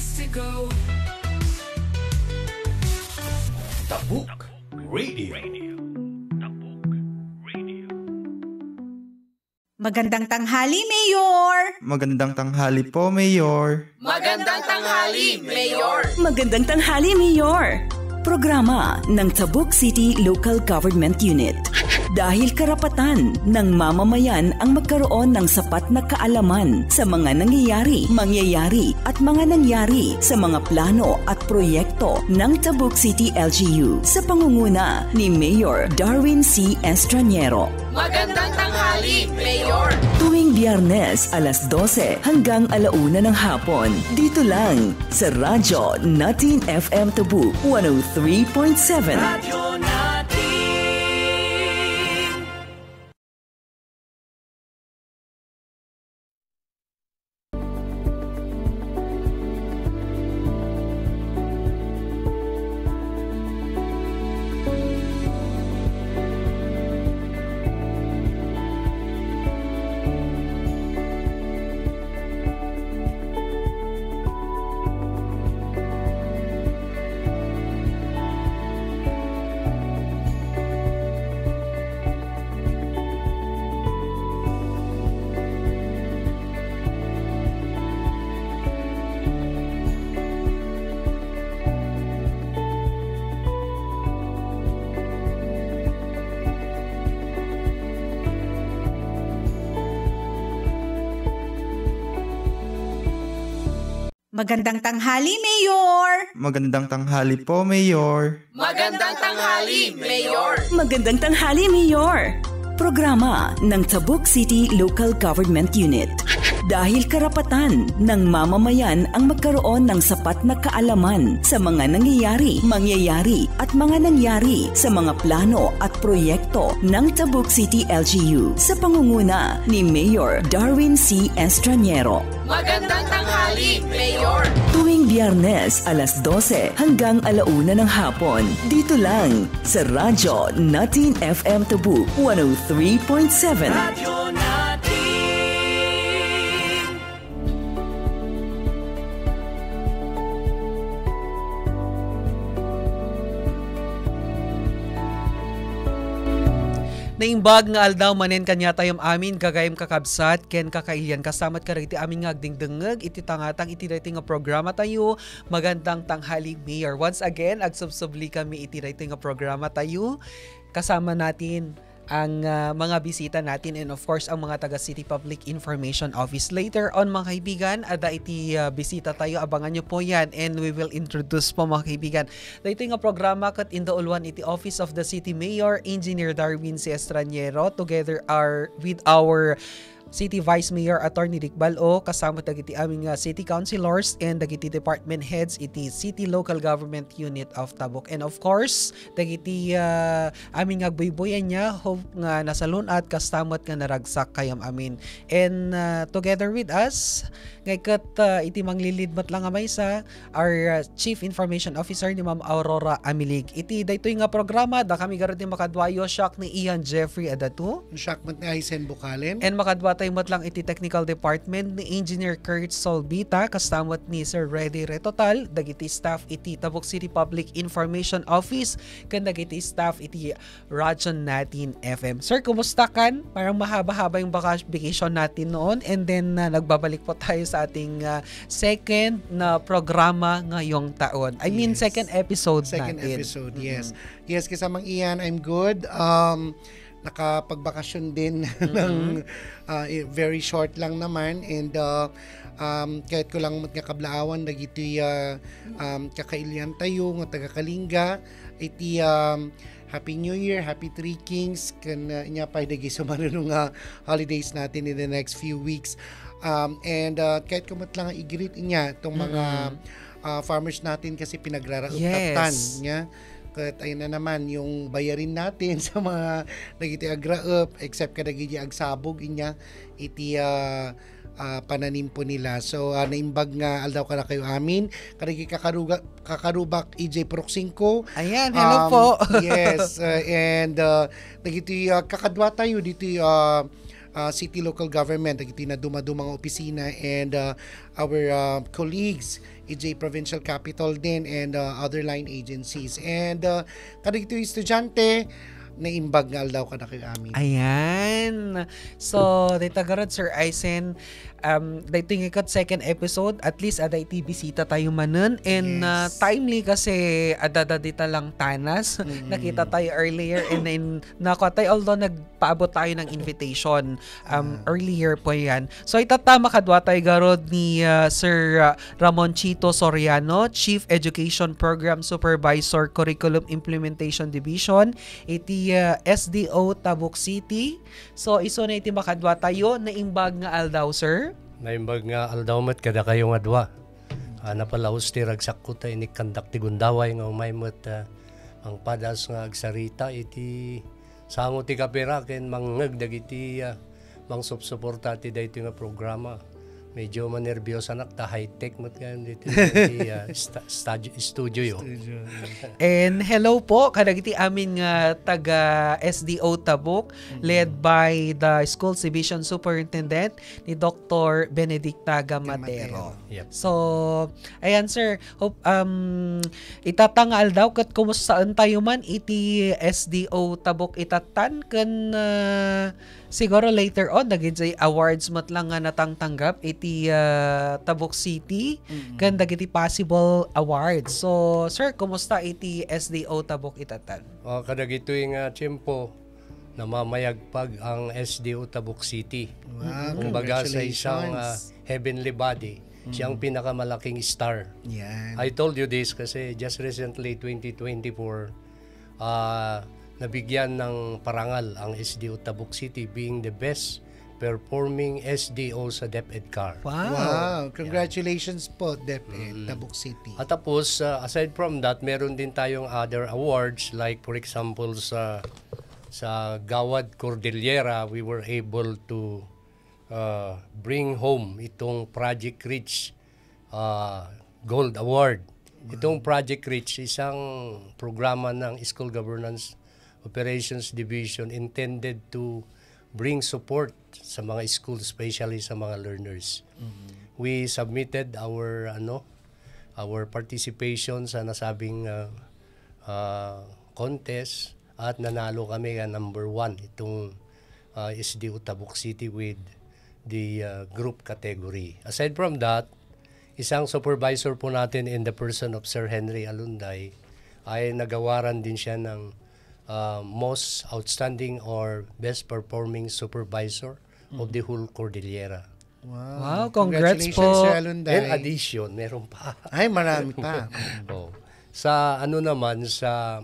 place to go. Tabuk Radio. Magandang tanghali, Mayor! Magandang tanghali po, Mayor. Magandang tanghali, Mayor! Magandang tanghali, Mayor! Programa ng Tabuk City Local Government Unit. Dahil karapatan ng mamamayan ang magkaroon ng sapat na kaalaman sa mga nangyayari, mangyayari at mga nangyari sa mga plano at proyekto ng Tabuk City LGU sa pangunguna ni Mayor Darwin C. Estraniero. Magandang tanghali, Mayor! Tuwing Biyernes alas 12 hanggang 1:00 ng hapon. Dito lang sa Radyo Natin FM Tabuk 103.7. Radyo natin. Magandang tanghali, Mayor! Magandang tanghali po, Mayor. Magandang tanghali, Mayor! Magandang tanghali, Mayor! Programa ng Tabuk City Local Government Unit. Dahil karapatan ng mamamayan ang magkaroon ng sapat na kaalaman sa mga nangyayari, mangyayari at mga nangyari sa mga plano at proyekto ng Tabuk City LGU sa pangunguna ni Mayor Darwin C. Estraniero. Magandang tanghali, Mayor! Tuwing Biyernes alas 12 hanggang 1:00 ng hapon. Dito lang sa Radyo Natin FM Tabuk 103.7. Radyo natin. Naimbag nga aldaw manen kanya tayong amin kagayam kakabsat ken kakailan kasamat ka iti aming ngagdingdengeg iti tangatang iti daytoy nga programa tayo. Magandang tanghali, Mayor. Once again agsubsubli kami iti daytoy nga programa tayo. Kasama natin ang mga bisita natin and of course ang mga taga City Public Information Office. Later on mga kaibigan, ada iti bisita tayo, abangan nyo po yan and we will introduce po mga kaibigan. Dito nga programa kat indaulwan iti Office of the City Mayor, Engineer Darwin C. Estraniero, together with our City Vice Mayor Attorney Rick Balo, kasama dagiti aming City Councilors and dagiti Department Heads iti City Local Government Unit of Tabuk. And of course, dagiti aming agbuybuyan niya, hope nga nasalunat kastamot nga naragsak kayam amin. And together with us, ngaykat iti manglilidmat lang amay sa our Chief Information Officer ni Ma'am Aurora Amilig. Iti daytoy nga programa, da kami garati makadwayo siak ni Ian Jeffrey Adatu. Siakmat ni Aysen Bukalen. And makadwa tayo matlang iti Technical Department ni Engineer Kurt Solbita, kastamot ni Sir Reddy Retotal, dagiti staff iti Tabuk City Public Information Office, kan dagiti staff iti Radyo Natin FM. Sir, kumusta kan? Parang mahaba-haba yung vacation natin noon and then nagbabalik po tayo sa ating second na programa ngayong taon. I mean, second episode Second natin. episode, yes. Yes, kasamang Ian, I'm good. Nakapagbakasyon din ng very short lang naman and kahit ko lang magkakablaawan nagiti kakailian tayo nga taga Kalinga iti Happy New Year, Happy Three Kings kan inya pa dagi sumanunong holidays natin in the next few weeks and kahit kumat lang i-greet niya itong mga farmers natin kasi pinagraraupatan niya. Kat ayun na naman yung bayarin natin sa mga nagiti agraup except kada gidi agsabog inya iti pananim po nila. So naimbag nga aldaw ka na kayo amin. Kadagi kakarubak EJ Proxinco. Ayan, hello po. Yes, and nagiti kakadwa tayo dito city local government dagiti na dumadumang opisina and our colleagues EJ Provincial Capital din and other line agencies and kadagito estudyante naimbag nga aldaw kada kay amin. Ayan. So, dito garod Sir Aizen, dito yung ikat second episode, at least ada bisita tayo manon and Yes. timely kasi adada dita lang tanas. Nakita tayo earlier and then nakuha tayo although nagpaabot tayo ng invitation earlier po yan. So, itatama kadwa tayo garod ni Sir Ramon Chito Soriano, Chief Education Program Supervisor Curriculum Implementation Division, iti SDO Tabuk City. So, iso na iti makadwa tayo na imbag nga aldaw, sir? Naimbag nga aldawmat kada kayo nga dwa. Napalaos ti ragsak ko tayo ni kandak ti gundaway nga umaymot ang padas nga agsarita iti sango ti kapira ken mangngeg dagiti mang suporta ti dayto nga programa. Medyo manerbyos anak ta high-tech mat kan dito studio yo. And hello po, kadagiti amin nga taga SDO Tabuk, led by the Schools Division Superintendent ni Dr. Benedicta Gamatero. Yep. So, ayan sir, hope itatangal daw kat kumustaan tayo man iti SDO Tabuk itatan kan siguro later on naging say awards mat lang nga natangtanggap iti Tabuk City kan dagiti possible awards. So sir, kumusta iti SDO Tabuk itatan? Kadagito yung tiyempo na mamayagpag ang SDO Tabuk City. Wow, Kumbaga sa congratulations. isang heavenly body, siyang pinakamalaking star. Yan. I told you this kasi just recently 2024 nabigyan ng parangal ang SDO Tabuk City being the best performing SDO sa DepEdCar. Wow, congratulations po DepEd Tabuk City. At tapos aside from that, meron din tayong other awards like for example sa Gawad Cordillera, we were able to bring home itong Project Reach Gold Award. Itong Project Reach isang programa ng School Governance Operations Division intended to bring support sa mga schools, especially sa mga learners. We submitted our participation sa nasabing contest at nanalo kami ng number 1 itong SDO Tabuk City with the group category. Aside from that, isang supervisor po natin in the person of Sir Henry Alunday ay nagawaran din siya ng most outstanding or best performing supervisor of the whole Cordillera. Wow, congrats Congratulations, po. Sir Alunday. In addition, meron pa. Ay, marami pa. Sa naman sa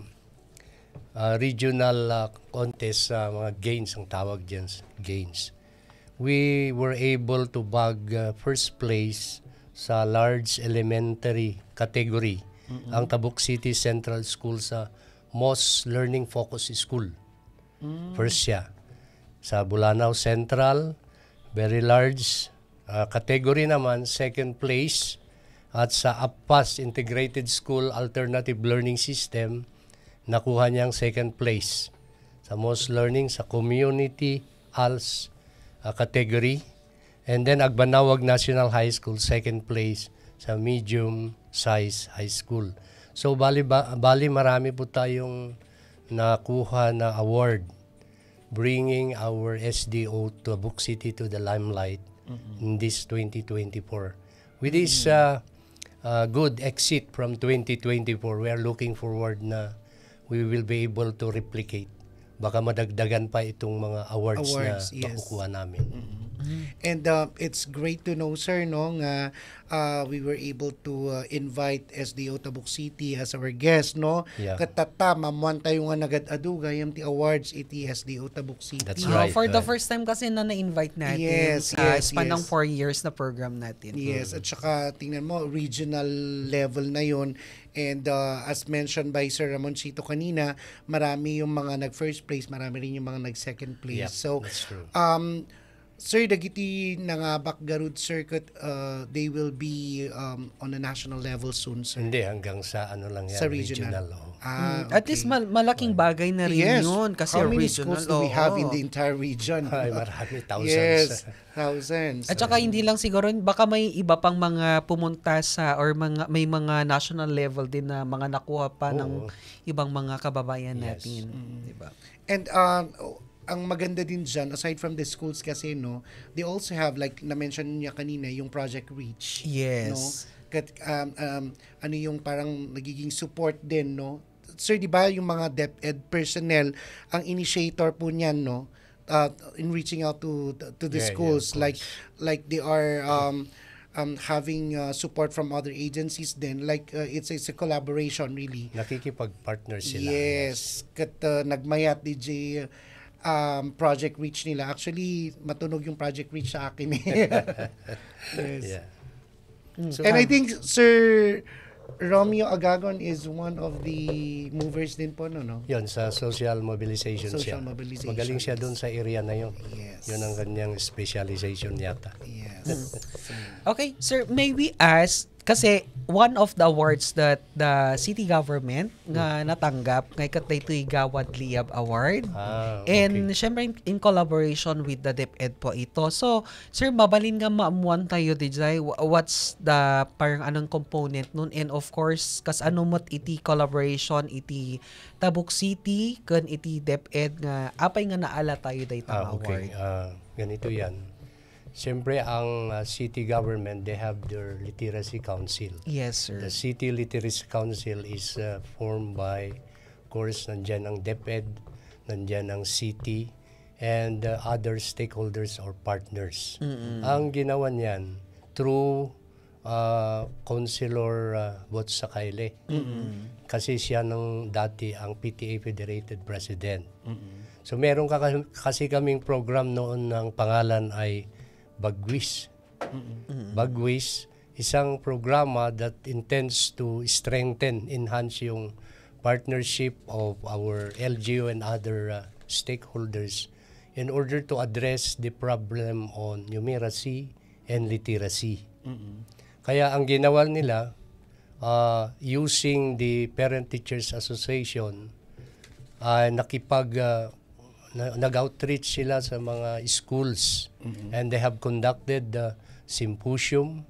regional contest sa mga games ang tawag diyan, games. We were able to bag first place sa large elementary category ang Tabuk City Central School sa most learning focus school. First siya. Sa Bulanao Central, very large category naman, second place. At sa APPAS Integrated School Alternative Learning System, nakuha niyang second place. Sa most learning sa community ALS category. And then Agbanawag National High School, second place sa medium size high school. So bali marami po tayong nakuha na award bringing our SDO Tabuk City to the limelight in this 2024. With this good exit from 2024, we are looking forward na we will be able to replicate. Baka madagdagan pa itong mga awards na Yes. makukuha namin. And it's great to know, sir, no, nga we were able to invite SDO Tabuk City as our guest, no? Yeah. Katata, mamuan tayo nga nagad-aduga yung ti awards iti SDO Tabuk City. That's Yeah, right. for the first time kasi na-invite natin. Yes, Span ng yes. 4 years na program natin. Yes, at saka tingnan mo, regional level na yon. And as mentioned by Sir Ramon Chito kanina, marami yung mga nag-first place, marami rin yung mga nag-second place. Yep, So, that's true. Sir, dagiti nangabak garud circuit, they will be on a national level soon, sir. Hindi, hanggang sa ano lang yan, Sa regional. oh. At least malaking bagay na rin Yes. yun kasi How many regional. schools do we have in oo. the entire region? Ay, marami, thousands. Yes, thousands. At saka hindi lang siguro, baka may iba pang mga pumunta sa or may mga national level din na mga nakuha pa ng ibang mga kababayan Yes. natin. Diba? And ang maganda din dyan, aside from the schools kasi, no, they also have, like na-mention niya kanina, yung Project Reach. Yes. No? Ano yung parang nagiging support din, no? Sir, di ba yung mga DepEd personnel, ang initiator po niyan, no? In reaching out to the Yeah, schools, yeah, of like they are having support from other agencies din, like it's a collaboration really. Nakikipag-partner sila. Yes, kat nagmayat DJ Project Reach nila. Actually, matunog yung Project Reach sa akin. Yes. Yeah. And I think Sir Romeo Agagon is one of the movers din po, no? Yun, sa social mobilization Social siya. mobilization, Magaling siya yes. doon sa area na yun. Yes. Yun ang kanyang specialization yata. Yes. Okay, sir, may we ask, kasi one of the awards that the city government nga natanggap, ngay katay ito'y Gawad Liab Award. Okay. And syempre in collaboration with the DepEd po ito. So, sir, mabalin nga maamuan tayo, Dijay. What's the parang anong component nun? And of course, kas ano mo't iti collaboration, iti Tabuk City, kan iti DepEd nga, apay nga naala tayo day tang Okay. award. Ganito yan. Siyempre, ang city government, they have their literacy council. Yes, sir. The City Literacy Council is formed by, of course, nandyan ang DepEd, nandyan ang city, and other stakeholders or partners. Ang ginawa niyan, through Councilor Bot Sakayle. Kasi siya nung dati ang PTA Federated President. So meron kasi kaming program noon ng pangalan ay Bagwis. Bagwis, isang programa that intends to strengthen, enhance yung partnership of our LGU and other stakeholders in order to address the problem on numeracy and literacy. Kaya ang ginawa nila, using the Parent Teachers Association, nag-outreach sila sa mga schools and they have conducted the symposium.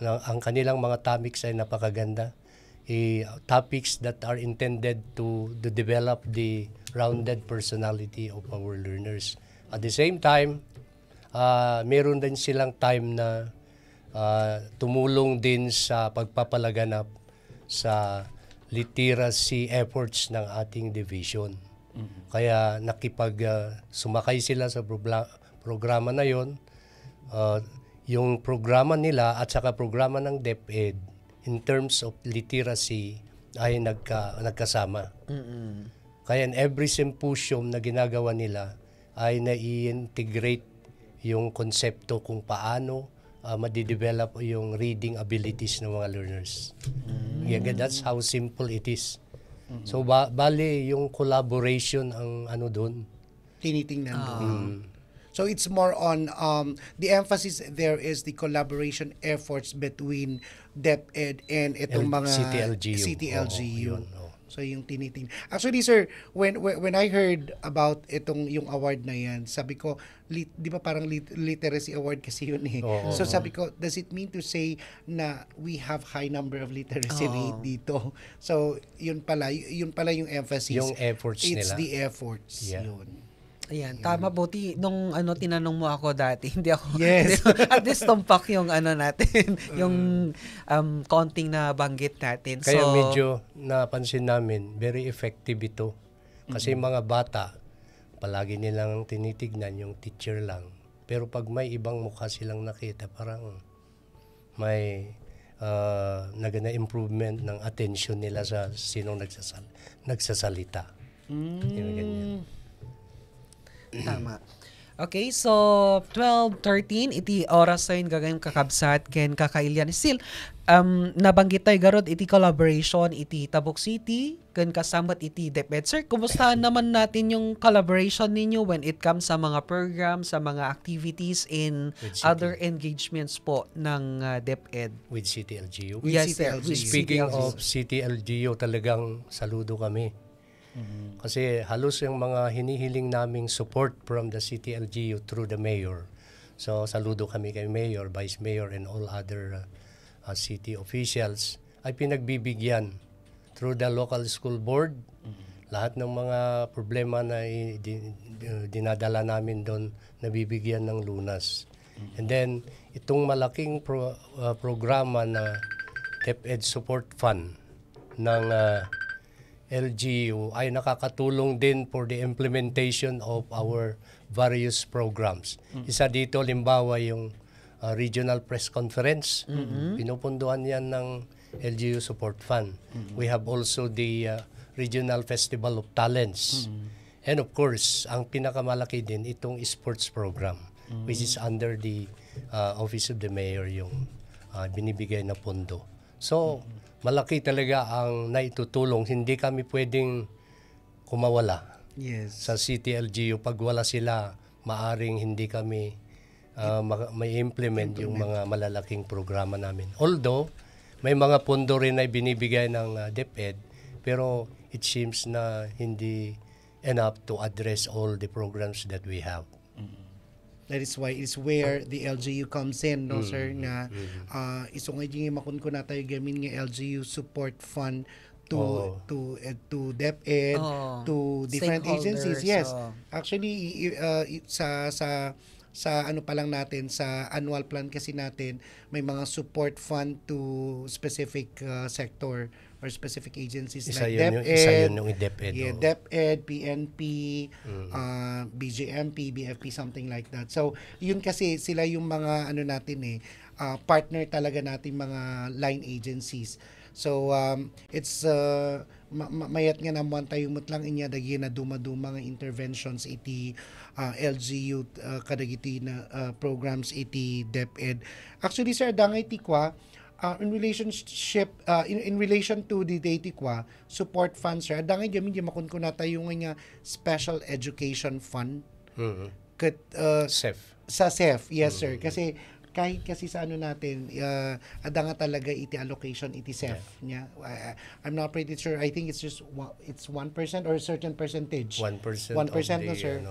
Ang kanilang mga topics ay napakaganda. Topics that are intended to develop the rounded personality of our learners. At the same time, meron din silang time na tumulong din sa pagpapalaganap sa literacy efforts ng ating division. Kaya sumakay sila sa programa na yon. Yung programa nila at saka programa ng DepEd in terms of literacy ay nagkasama. Kaya in every symposium na ginagawa nila ay na-integrate yung konsepto kung paano madidevelop yung reading abilities ng mga learners. That's how simple it is. So bali yung collaboration ang ano doon. Tinitingnan doon. So it's more on the emphasis there is the collaboration efforts between DepEd and itong mga City LGU. So yung tinitingnan. Actually sir, when I heard about yung award na yan, sabi ko, di ba parang literacy award kasi yun eh. So sabi ko, does it mean to say na we have high number of literacy rate dito? So yun pala yung emphasis. Yung efforts nila. It's the efforts. Yeah. Yun. Ayan, tama, buti nung tinanong mo ako dati, hindi ako, Yes. at least tumpak yung natin, yung konting na banggit natin. Kaya so, medyo napansin namin, very effective ito. Kasi mga bata, palagi nilang tinitignan yung teacher lang. Pero pag may ibang mukha silang nakita, parang may improvement ng attention nila sa sinong nagsasalita. Yung ganyan. Tama. Okay, so 12:13 iti oras sa gagayong kakabsat ken kakailyan. Still, nabanggit tayo garod iti collaboration iti Tabuk City ken kasamat iti DepEd. Sir, kumusta naman natin yung collaboration ninyo when it comes sa mga programs, sa mga activities in With City. other engagements po ng DepEd? With City LGU. With Yes, City sir. LGU. With Speaking City of City LGU, talagang saludo kami. Kasi halos yung mga hinihiling naming support from the City LGU through the Mayor. So saludo kami kay Mayor, Vice Mayor, and all other city officials ay pinagbibigyan through the local school board. Lahat ng mga problema na dinadala namin doon, nabibigyan ng lunas. And then, itong malaking programa na DepEd Support Fund ng LGU ay nakakatulong din for the implementation of our various programs. Isa dito, limbawa yung Regional Press Conference. Pinupunduhan yan ng LGU Support Fund. We have also the Regional Festival of Talents. And of course, ang pinakamalaki din itong sports program, which is under the Office of the Mayor yung binibigay na pondo. So, malaki talaga ang naitutulong. Hindi kami pwedeng kumawala Yes. sa City LGU. Pag wala sila, maaring hindi kami may implement yung mga malalaking programa namin. Although, may mga pondo rin na binibigay ng DepEd, pero it seems na hindi enough to address all the programs that we have. That is why it's where the LGU comes in, no sir, na iso nga yung makon ko na tayo gamin nga LGU support fund to DepEd, to different agencies. Yes. Actually sa ano pa lang natin, sa annual plan kasi natin, may mga support fund to specific sector or specific agencies Isa like yun DepEd. yung DepEd. Yeah, DepEd, PNP, BJMP, BFP, something like that. So, yun kasi sila yung mga ano natin partner talaga natin mga line agencies. So, it's mayat nga naman tayo lang inya dagi na duma-duma nga interventions iti LGU kadagiti na programs iti DepEd. Actually, sir, dangay tikwa in relation to the Tikwa support fund, sir, dangay gamin di makon ko na tayo nga special education fund. SEF. Sa SEF, yes sir. Kasi kahit kasi sa ano natin, ada nga talaga iti allocation iti SEF niya. I'm not pretty sure. I think it's just it's 1% or a certain percentage. 1% no, of sir,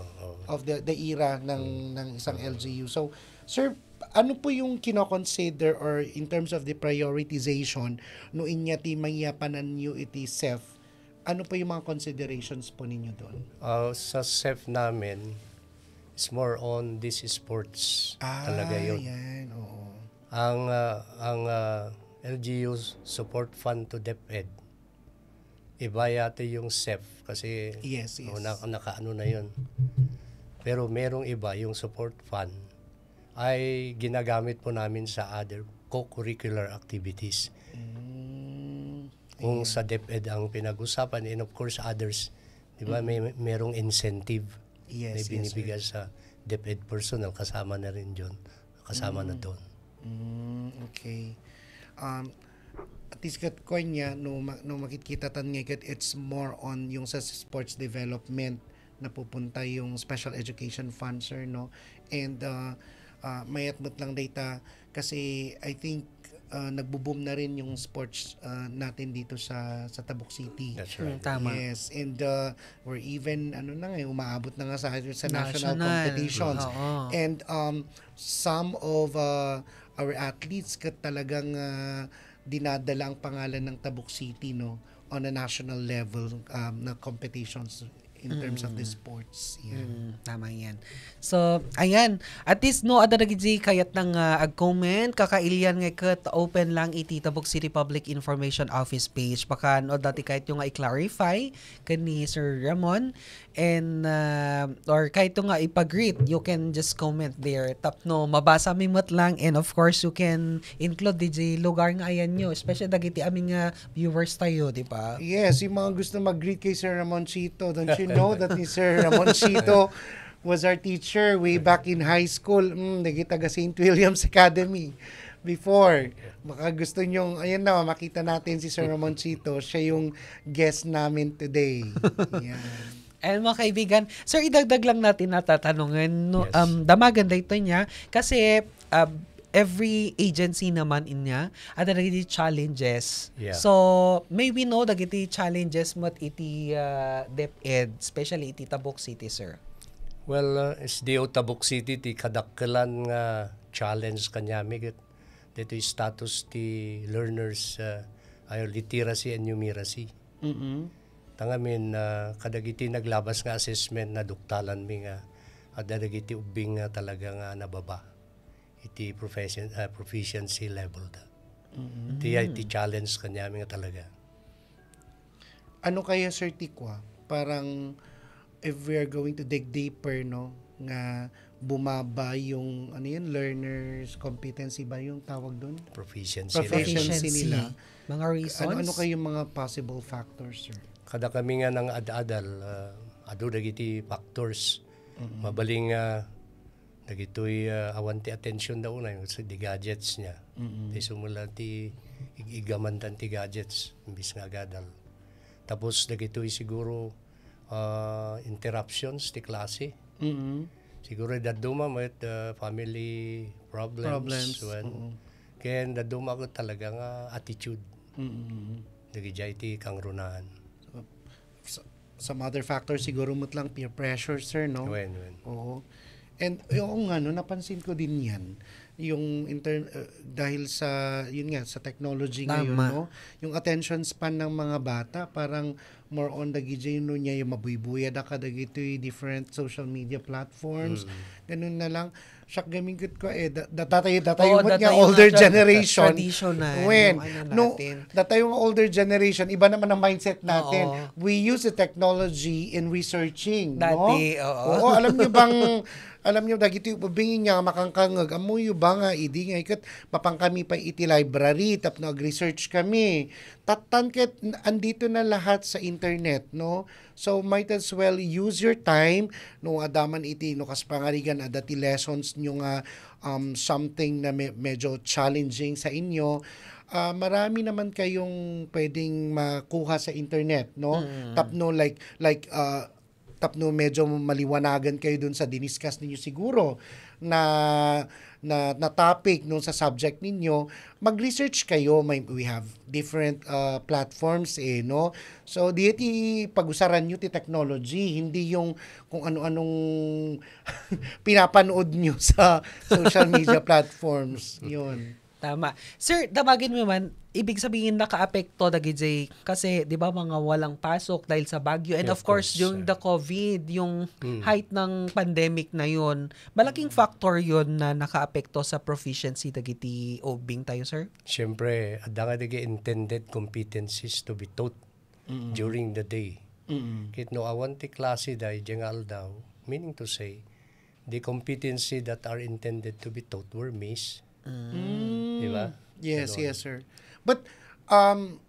of the era ng isang LGU. So, sir, ano po yung kino-consider or in terms of the prioritization no inya ti mayapanan nyo iti SEF? Ano po yung mga considerations po ninyo doon? Sa SEF namin, it's more on this sports talaga yun. Yan, oo. Ang LGU support fund to DepEd, iba yata yung SEF kasi Yes. nakaano na yun. Pero merong iba, yung support fund ay ginagamit po namin sa other co-curricular activities. Kung sa DepEd ang pinag-usapan, and of course others, di ba, merong incentive na binibigay sa DepEd personnel, kasama na rin doon. Kasama na doon. Okay. At least ko niya, no makikita tan nga, it's more on yung sa sports development na pupunta yung special education fund, sir, no? And mayat-mat lang data kasi I think nagbo-boom na rin yung sports natin dito sa Tabuk City. That's right. Tama. Yes, and we're even umaabot na nga sa national competitions. And some of our athletes talagang dinadala ang pangalan ng Tabuk City, no, on a national level na competitions in terms of the sports. Yeah. Tama yan. So, ayan. At least, no, ada nagiging kayat ng ag-comment. Kakailian nga kat open lang iti Tabuk City Public Information Office page. Baka, no, dati kahit yung i-clarify ni Sir Ramon. And, or kahit yung ipag-greet, you can just comment there. Tap, no, mabasa mimot lang. And of course, you can include DJ lugar nga ayan nyo. Especially dagiti aming viewers tayo, di ba? Yes, yung mga gusto mag-greet kay Sir Ramoncito. Don't you know that ni Sir Ramoncito was our teacher way back in high school. Nagitaga St. William's Academy. before. Baka gusto nyong, ayan na, makita natin si Sir Ramoncito. Siya yung guest namin today. Yan. And mga kaibigan, sir, idagdag lang natin natatanungan. No, Yes. maganda ito niya kasi every agency naman inya ada dagiti challenges. Yeah. So, may we know dagiti challenges mo iti DepEd, especially iti Tabuk City, sir. Well, SDO Tabuk City ti kadakkelan nga challenge kanyami dito yung status ti learners literacy and numeracy. Tangamin kadagiti naglabas nga assessment na duktalan mi nga at dagiti ubing nga talaga nga nababa iti proficiency level da. Iti challenge kanyami nga talaga. Ano kaya, Sir Tikwa? Parang if we are going to dig deeper, no, nga bumaba yung learners competency ba yung tawag doon? Proficiency. Proficiency nila. Mga reasons. Ano kayong mga possible factors, sir? Kada kami nga nang ad-adal, adu dagiti factors. Mabaling dagitoy awan ti attention daw na yung sa di gadgets niya. Ti sumula ti igamandan ti gadgets imbis nga gadal. Tapos dagitoy siguro interruptions ti klase. Siguro daduma met family problems. When ken daduma ko talaga nga attitude. Dagijay ti kangrunaan. Some other factors siguro mo lang peer pressure, sir, no? When. Oo. And yung napansin ko din yan, yung dahil sa yun nga sa technology ngayon, no, yung attention span ng mga bata parang more on dagiti no niya yung mabuybuya da kada dagiti different social media platforms. Ganun na lang. Siya gamingkit ko datayo mo nga older generation. Traditional. When datayo nga older generation, iba naman ang mindset natin. We use the technology in researching, dati, no? Oo, alam niyo dagiti ubingin niya makangkangag amoy ba nga idi nga ikat mapangkami pa iti library tap nag-research kami tatan ket andito na lahat sa internet, no? So might as well use your time no adaman iti no kas pangarigan adati lessons nyo nga something na medyo challenging sa inyo. Marami naman kayong pwedeng makuha sa internet, no? Tapno tapno medyo maliwanagan kayo dun sa diniscuss ninyo siguro na topic nung sa subject ninyo, mag-research kayo. We have different platforms, no? So, di pag-usaran nyo ti technology, hindi yung kung ano-anong pinapanood nyo sa social media platforms. Yun. Tama. Sir, damagin mo man, ibig sabihin naka-apekto dagiti kasi 'di ba mga walang pasok dahil sa bagyo and of course yung the COVID, yung height ng pandemic na yun. Malaking factor yun na naka-apekto sa proficiency dagiti ubing tayo, sir. Siyempre, adda nga intended competencies to be taught during the day. Kit no awan ti klase day jengal daw, meaning to say the competency that are intended to be taught were missed. Diba? Yes, Ganon. yes, sir. But ang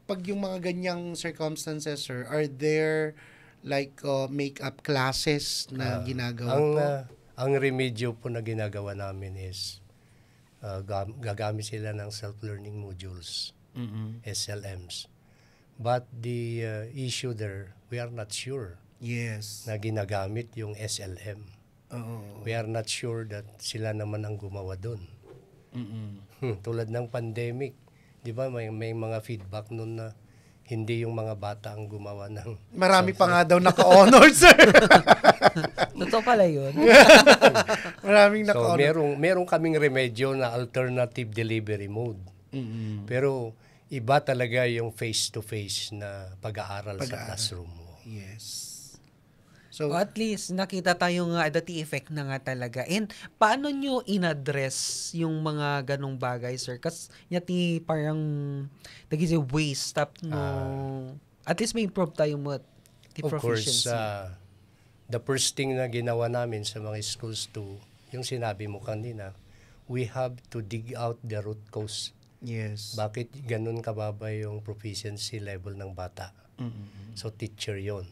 pag yung mga ganyang circumstances, sir, are there like make-up classes na ginagawa po? Ang remedyo po na ginagawa namin is gagamit sila ng self-learning modules, SLMs. But the issue there, we are not sure Yes. na ginagamit yung SLM. We are not sure that sila naman ang gumawa doon. Tulad ng pandemic, di ba may mga feedback noon na hindi yung mga bata ang gumawa ng... Marami pa nga daw naka-honor, sir. Totoo pala yun. Maraming So naka-honor. merong kaming remedyo na alternative delivery mode. Pero iba talaga yung face-to-face na pag-aaral sa classroom mo. Yes. So, At least nakita tayo nga dati effect na nga talaga. And paano nyo in-address yung mga ganong bagay, sir? Kasi yati parang naging waste tap no. At least may improve tayo mo the Of course, proficiency. the first thing na ginawa namin sa mga schools to, yung sinabi mo kanina, we have to dig out the root cause. yes. Bakit ganun kababa yung proficiency level ng bata? So teacher yon.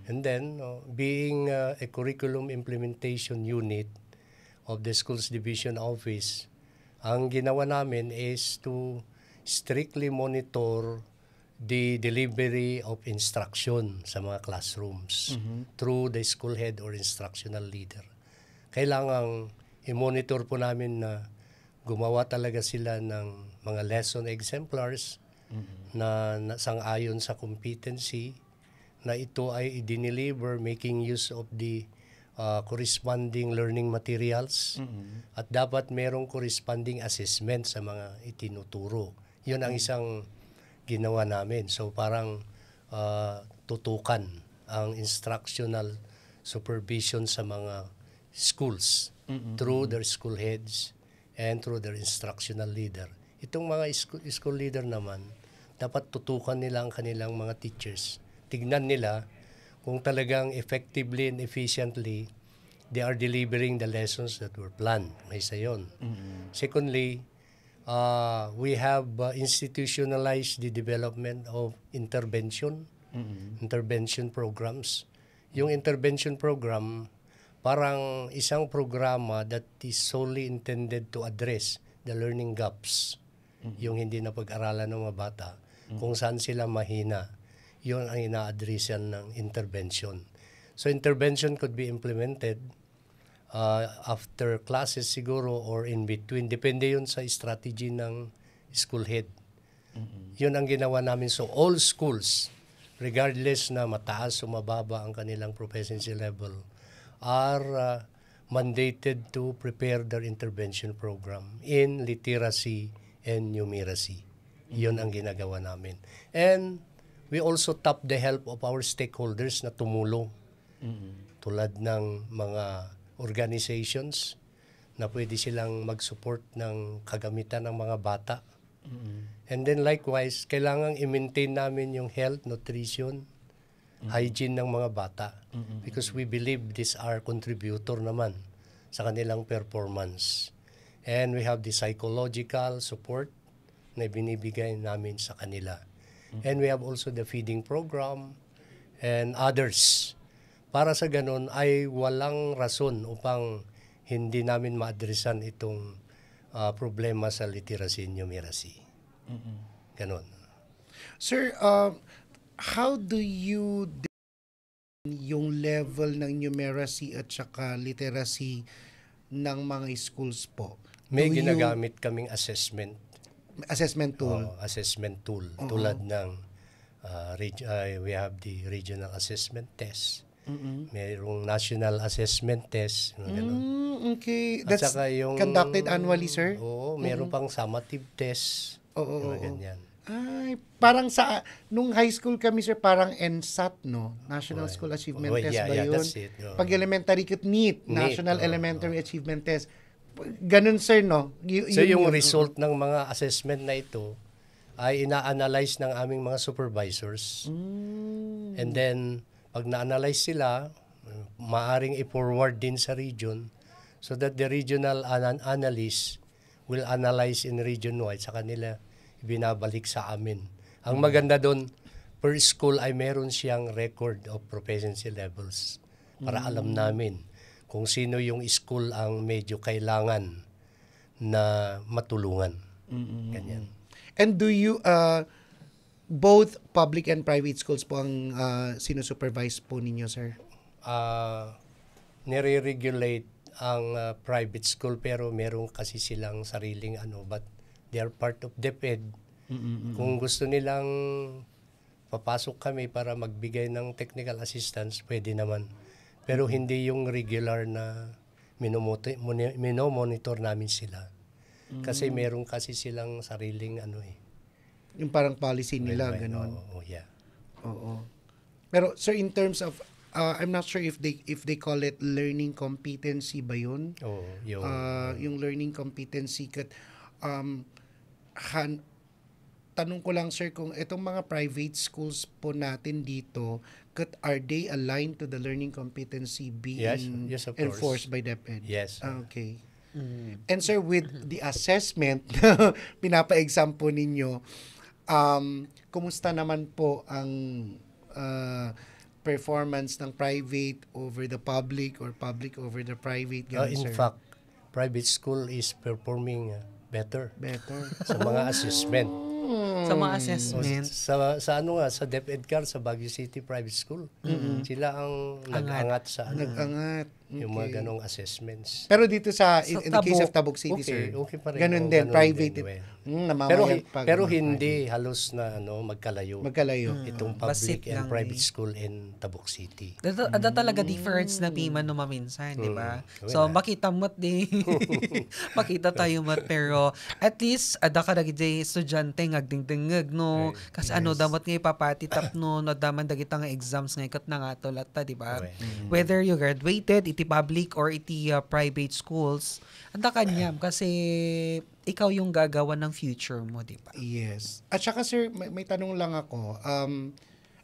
And then, being a curriculum implementation unit of the Schools Division Office, Ang ginawa namin is to strictly monitor the delivery of instruction sa mga classrooms through the school head or instructional leader. Kailangang i-monitor po namin na gumawa talaga sila ng mga lesson exemplars na sang-ayon sa competency, na ito ay i-deliver making use of the corresponding learning materials at dapat merong corresponding assessment sa mga itinuturo. Yun ang isang ginawa namin. So parang tutukan ang instructional supervision sa mga schools through their school heads and through their instructional leader. Itong mga school leader naman, dapat tutukan nila ang kanilang mga teachers. Tignan nila kung talagang effectively and efficiently they are delivering the lessons that were planned. May isa yun. Secondly, we have institutionalized the development of intervention programs. Yung intervention program, parang isang programa that is solely intended to address the learning gaps, yung hindi na pag-aralan ng mga bata, kung saan sila mahina. Yun ang ina-addressan ng intervention. So intervention could be implemented after classes siguro or in between. Depende yun sa strategy ng school head. Yun ang ginawa namin. So all schools, regardless na mataas o mababa ang kanilang proficiency level, are mandated to prepare their intervention program in literacy and numeracy. Yun ang ginagawa namin. And we also tap the help of our stakeholders na tumulong. Tulad ng mga organizations na pwede silang mag-support ng kagamitan ng mga bata. And then likewise, kailangang i-maintain namin yung health, nutrition, hygiene ng mga bata. Because we believe these are contributor naman sa kanilang performance. And we have the psychological support na binibigay namin sa kanila. And we have also the feeding program and others. Para sa ganun ay walang rason upang hindi namin ma-addressan itong problema sa literacy and numeracy. Ganon. Sir, how do you yung level ng numeracy at saka literacy ng mga schools po? May ginagamit kaming assessment tool. Assessment tool. Tulad ng we have the regional assessment test. Mayroong national assessment test. Okay. At That's saka yung, conducted annually, sir? Oo, mayroon pang summative test. Oo. Ganyan. Ay, parang nung high school kami, sir, parang NSAT, no? National School Achievement Test ba yun? That's it. Pag elementary, NEET, National Elementary Achievement Test. Ganun, sir, no? So yung result ng mga assessment na ito ay ina-analyze ng aming mga supervisors. And then, pag na-analyze sila, maaring i-forward din sa region so that the regional analysts will analyze in region-wide sa kanila binabalik sa amin. Ang maganda doon, per school ay meron siyang record of proficiency levels para alam namin kung sino yung school ang medyo kailangan na matulungan. Ganyan. And do you, both public and private schools po ang sinusupervise po ninyo, sir? Nire-regulate ang private school pero meron kasi silang sariling but they are part of DepEd. Kung gusto nilang papasok kami para magbigay ng technical assistance, pwede naman. Pero hindi yung regular na minomonitor namin sila. Kasi meron kasi silang sariling Yung parang policy nila, gano'n. Yeah. Oo. Pero sir, in terms of I'm not sure if they call it learning competency ba yun? Yung learning competency tanong ko lang, sir, kung itong mga private schools po natin dito, are they aligned to the learning competency being yes, of enforced course. by DepEd? Yes. Okay. And sir, with the assessment pinapa-exam po ninyo, kumusta naman po ang performance ng private over the public or public over the private? In fact, private school is performing better Better. sa mga assessment. Sa mga assessment. Sa ano nga, sa DepEdCar, sa Baguio City Private School, sila ang nag-angat sa ano, Nag-angat. yung mga ganong assessments. Pero dito sa, Sa in the case of Tabuk, Tabuk City, sir, Okay pa rin. ganun Oo, din, ganun private. din, well. Namamayag pag- Pero hindi halos na magkalayo. Magkalayo. Itong Basit public and lang private eh. school in Tabuk City. Ada talaga difference na piman no maminsan, di ba? Wala. So makita mo't di makita tayo mo't pero at least ada ka dagiti estudyante ngagdingdingeg no kasi ano damat nga ipapatitap no daman dagita nga exams nga ikat na nga tolat ta, di ba? Whether you graduated iti public or iti private schools, ada kanyam kasi ikaw yung gagawa ng future mo, di ba? Yes. At saka sir, may tanong lang ako.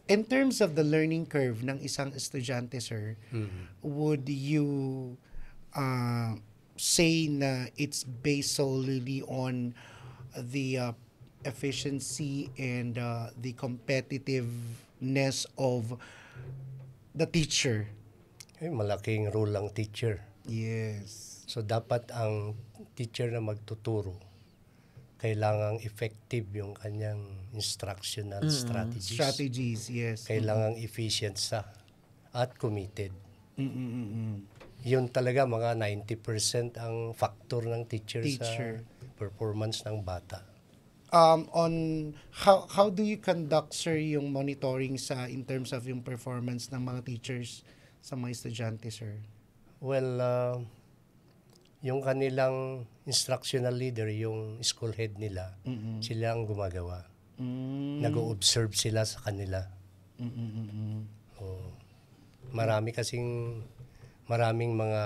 In terms of the learning curve ng isang estudyante, sir, would you say na it's based solely on the efficiency and the competitiveness of the teacher? Malaking role ang teacher. Yes. So dapat ang teacher na magtuturo kailangang effective yung kanyang instructional strategies. Strategies, yes. Kailangang efficient sa at committed. Yun talaga mga 90% ang factor ng teacher sa performance ng bata. On how do you conduct, sir, yung monitoring sa in terms of yung performance ng mga teachers sa mga estudyante, sir? Well, yung kanilang instructional leader, yung school head nila, sila ang gumagawa. Nag-o-observe sila sa kanila. Maraming mga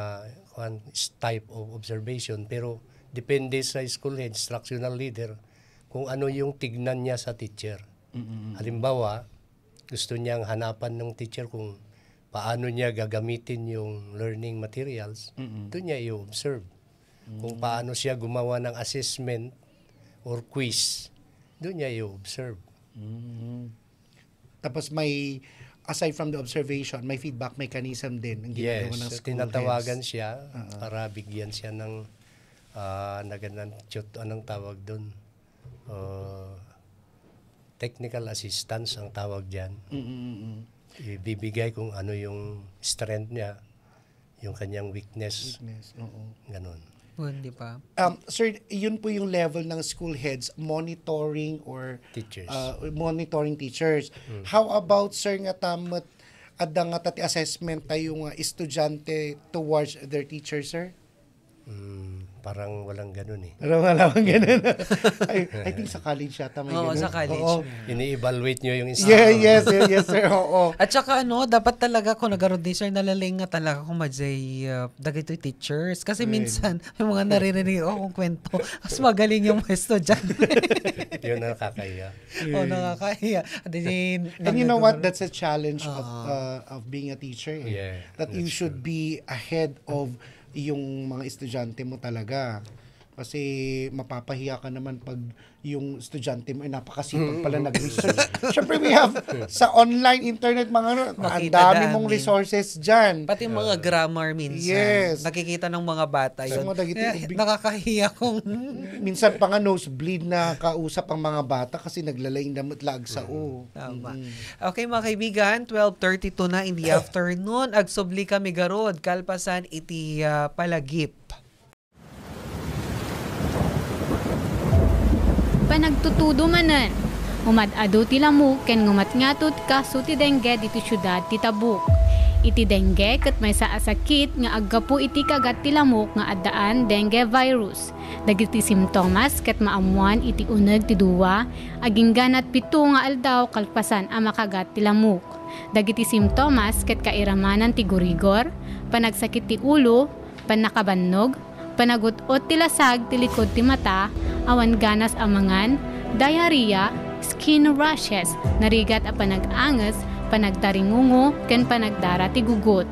type of observation, pero depende sa school head, instructional leader, kung ano yung tignan niya sa teacher. Halimbawa, gusto niyang hanapan ng teacher kung paano niya gagamitin yung learning materials, doon niya i-observe. Kung paano siya gumawa ng assessment or quiz, doon niya i-observe. Tapos may, aside from the observation, may feedback mechanism din ang ginagawa ng school tinatawagan heads. siya para bigyan siya ng anong tawag doon? Technical assistance ang tawag dyan. Ibibigay kung ano yung strength niya, yung kanyang weakness. Ganon. Di ba? Sir, yun po yung level ng school heads monitoring or Teachers. Monitoring teachers. How about, sir, nga tamot ada nga tati assessment tayo nga estudyante towards their teacher, sir? Parang walang ganun eh. Pero wala bang ganun. I think sa college yata may ganun. Oo, sa college. Oo. Ini-evaluate nyo yung instructor. Yes, sir. Oo. At saka dapat talaga kung nagaroon din, sir, nalaling nga talaga kung majay dagito teachers. Kasi minsan, may mga naririnig akong kwento, mas magaling yung mga estudyante. Yun ang nakakahiya. Nakakahiya. And you know what? That's a challenge of being a teacher. Yeah, that you should be ahead of yung mga estudyante mo talaga. Kasi mapapahiya ka naman pag yung estudyante mo ay napakasipag pala nag-research. Siyempre we have sa online internet ang dami mong resources dyan. Pati mga grammar minsan. Yes. Nakikita ng mga bata yun. So, Nakakahiya kung... minsan pa nga nosebleed na kausap ang mga bata kasi naglalaing damot lag sa Tama. Okay mga kaibigan, 12:32 na in the afternoon. Agsubli kami garod. Kalpasan iti palagip. Panagtutudo manen. Umadado ti lamok ken ngumatngatot kaso ti dengue dito syudad ti Tabuk. Iti dengue ket may saasakit nga aggapu iti kagat ti lamok nga addaan dengue virus. Dagiti simptomas ket maamuan iti uneg ti duwa aging ganat 7 nga aldaw kalpasan a makagat ti lamok. Dagiti simptomas ket kairamanan ti gurigor, panagsakit ti ulo, panakabannog, panagutot ti lasag ti likod ti mata, awan ganas amangan, diarrhea, skin rashes, narigat a panag-angas, panagdaringungo, ken panagdara ti gugot.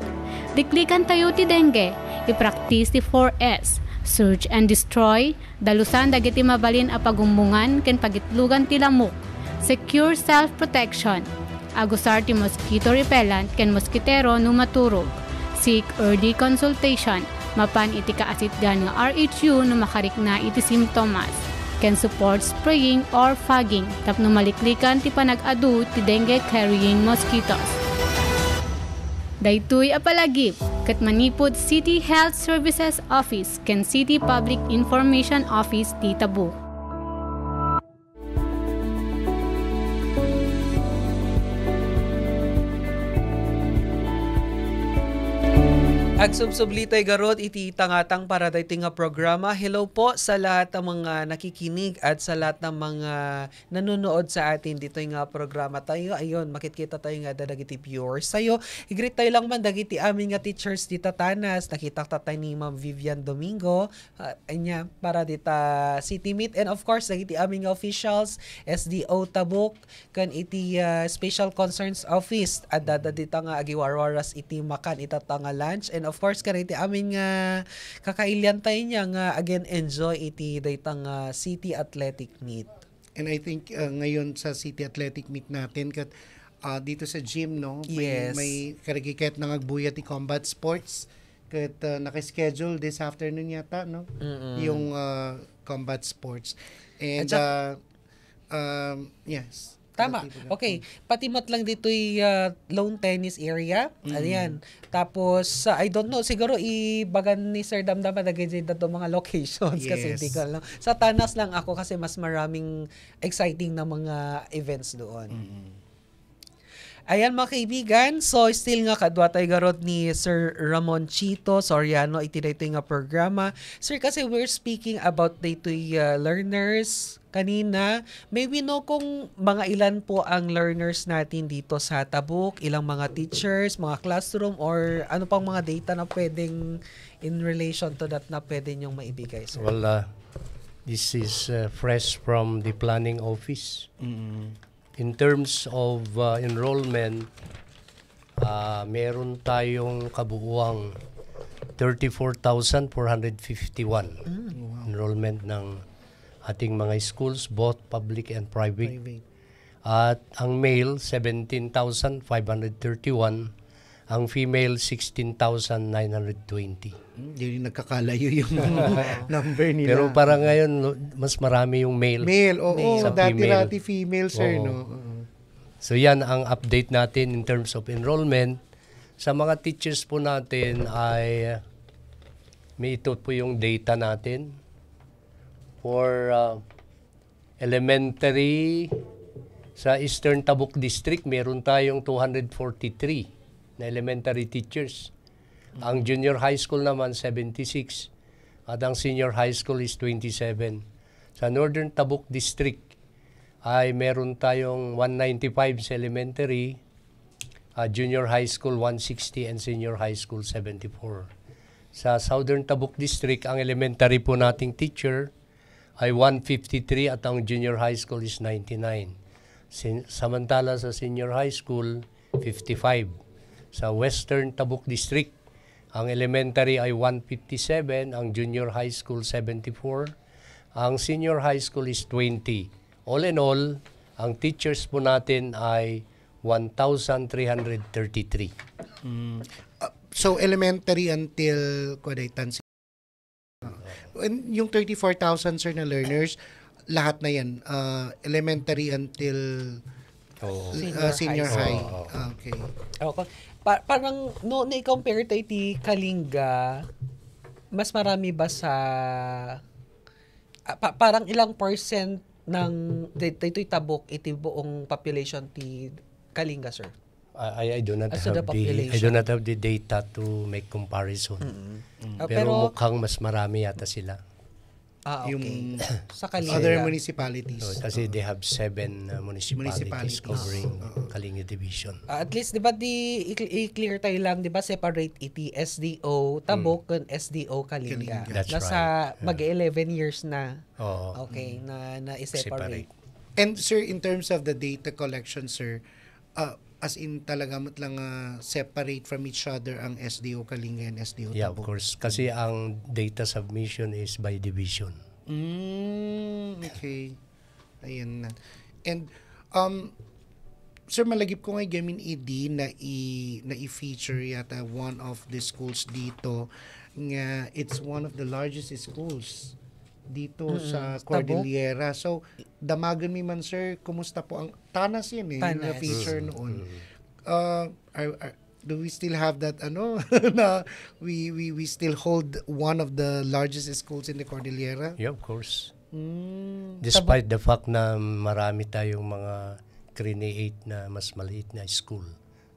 Diklikan tayo ti dengue, i-practice ti 4S, search and destroy, dalusan dagiti mabalin a pagumbungan ken pagitlugan ti lamok, secure self-protection, agusar ti mosquito repellent ken moskitero no maturog, seek early consultation, Mapan iti kaasitgan nga RHU no makarikna iti simptomas. Can support spraying or fogging tapno maliklikan ti panag-adu ti dengue carrying mosquitoes. Daytoy apalagip ket manipud City Health Services Office ken City Public Information Office ti Tabuk. Agsubsublitay garot iti tangatang para daytoy nga programa. Hello po sa lahat ng mga nakikinig at sa lahat ng mga nanonood sa atin dito nga programa tayo. Ayun, makikita tayo nga dagiti viewers sayo. I-greet tayo lang man dagiti amin nga teachers dita tanas. Nakita tayo ni Ma'am Vivian Domingo. Anya para dita City Meet and of course dagiti amin nga officials SDO Tabuk kan iti Special Concerns Office at dada dita nga agiwarwaras iti makan itata nga lunch and of course kariti amin nga kakailyan tayo niya nga again enjoy iti daytang City Athletic Meet. And I think ngayon sa City Athletic Meet natin kat dito sa gym no may karigikit nang agbuyat ti combat sports kat naka-schedule this afternoon yata no yung combat sports and yes. Tama. Okay. Patimot lang dito yung lawn tennis area. Ayan. Tapos, I don't know, siguro ibagan ni Sir Damdam padagay dito mga locations kasi hindi ko lang. Sa Tanas lang ako kasi mas maraming exciting na mga events doon. Ayan mga kaibigan, so still nga kadwa tayo garot ni Sir Ramon Chito Soriano iti daytoy nga programa. Sir, kasi we're speaking about daytoy learners kanina. May we know kung mga ilan po ang learners natin dito sa Tabuk, ilang mga teachers, mga classroom, or ano pang mga data na pwedeng in relation to that na pwede nyong maibigay, sir? Well, this is fresh from the planning office. In terms of enrollment, meron tayong kabuuang 34,451 enrollment ng ating mga schools, both public and private. At ang male, 17,531. Ang female, 16,920. Hindi nagkakalayo yung number nila. Pero parang ngayon, mas marami yung male. Male, oo. Sa Dati-rati female, sir, Oo. no? So yan ang update natin in terms of enrollment. Sa mga teachers po natin ay may ito po yung data natin. For elementary, sa Eastern Tabuk District, meron tayong 243 na elementary teachers. Ang junior high school naman, 76. At ang senior high school is 27. Sa Northern Tabuk District, ay meron tayong 195 sa elementary, junior high school 160, and senior high school 74. Sa Southern Tabuk District, ang elementary po nating teacher ay 153 at ang junior high school is 99. Samantala sa senior high school, 55. Sa Western Tabuk District, ang elementary ay 157, ang junior high school 74, ang senior high school is 20. All in all, ang teachers po natin ay 1,333. So, elementary until Kwadaitan. Yung 34,000, sir, na learners, lahat na yan. Elementary until senior high. Okay. Parang no na-compare tayo ti Kalinga, mas marami ba sa parang ilang percent ng dito'y Tabuk iti buong population ti Kalinga, sir? I do not have the data to make comparison. Pero mukhang mas marami yata sila. Okay. Yung sa Kalinga. other municipalities. Kasi they have 7 municipalities covering Kalinga Division. At least, di ba, i-clear tayo lang, di ba, separate iti SDO Tabuk and SDO Kalinga. That's Nasa right. mag-11 years na. Okay. Na i-separate. And sir, in terms of the data collection, sir, as in talaga lang separate from each other ang SDO Kalinga and SDO Tabuk? Yeah, of course. Kasi ang data submission is by division. Okay. Ayan na. And, sir, malagip ko nga gamin na i-feature yata one of the schools dito nga it's one of the largest schools dito sa Cordillera. So, damagan mi man sir, kumusta po ang Tanas yan yung na-feature noon. Do we still have that na we still hold one of the largest schools in the Cordillera? Yeah, of course. Despite the fact na marami tayong mga create na mas maliit na school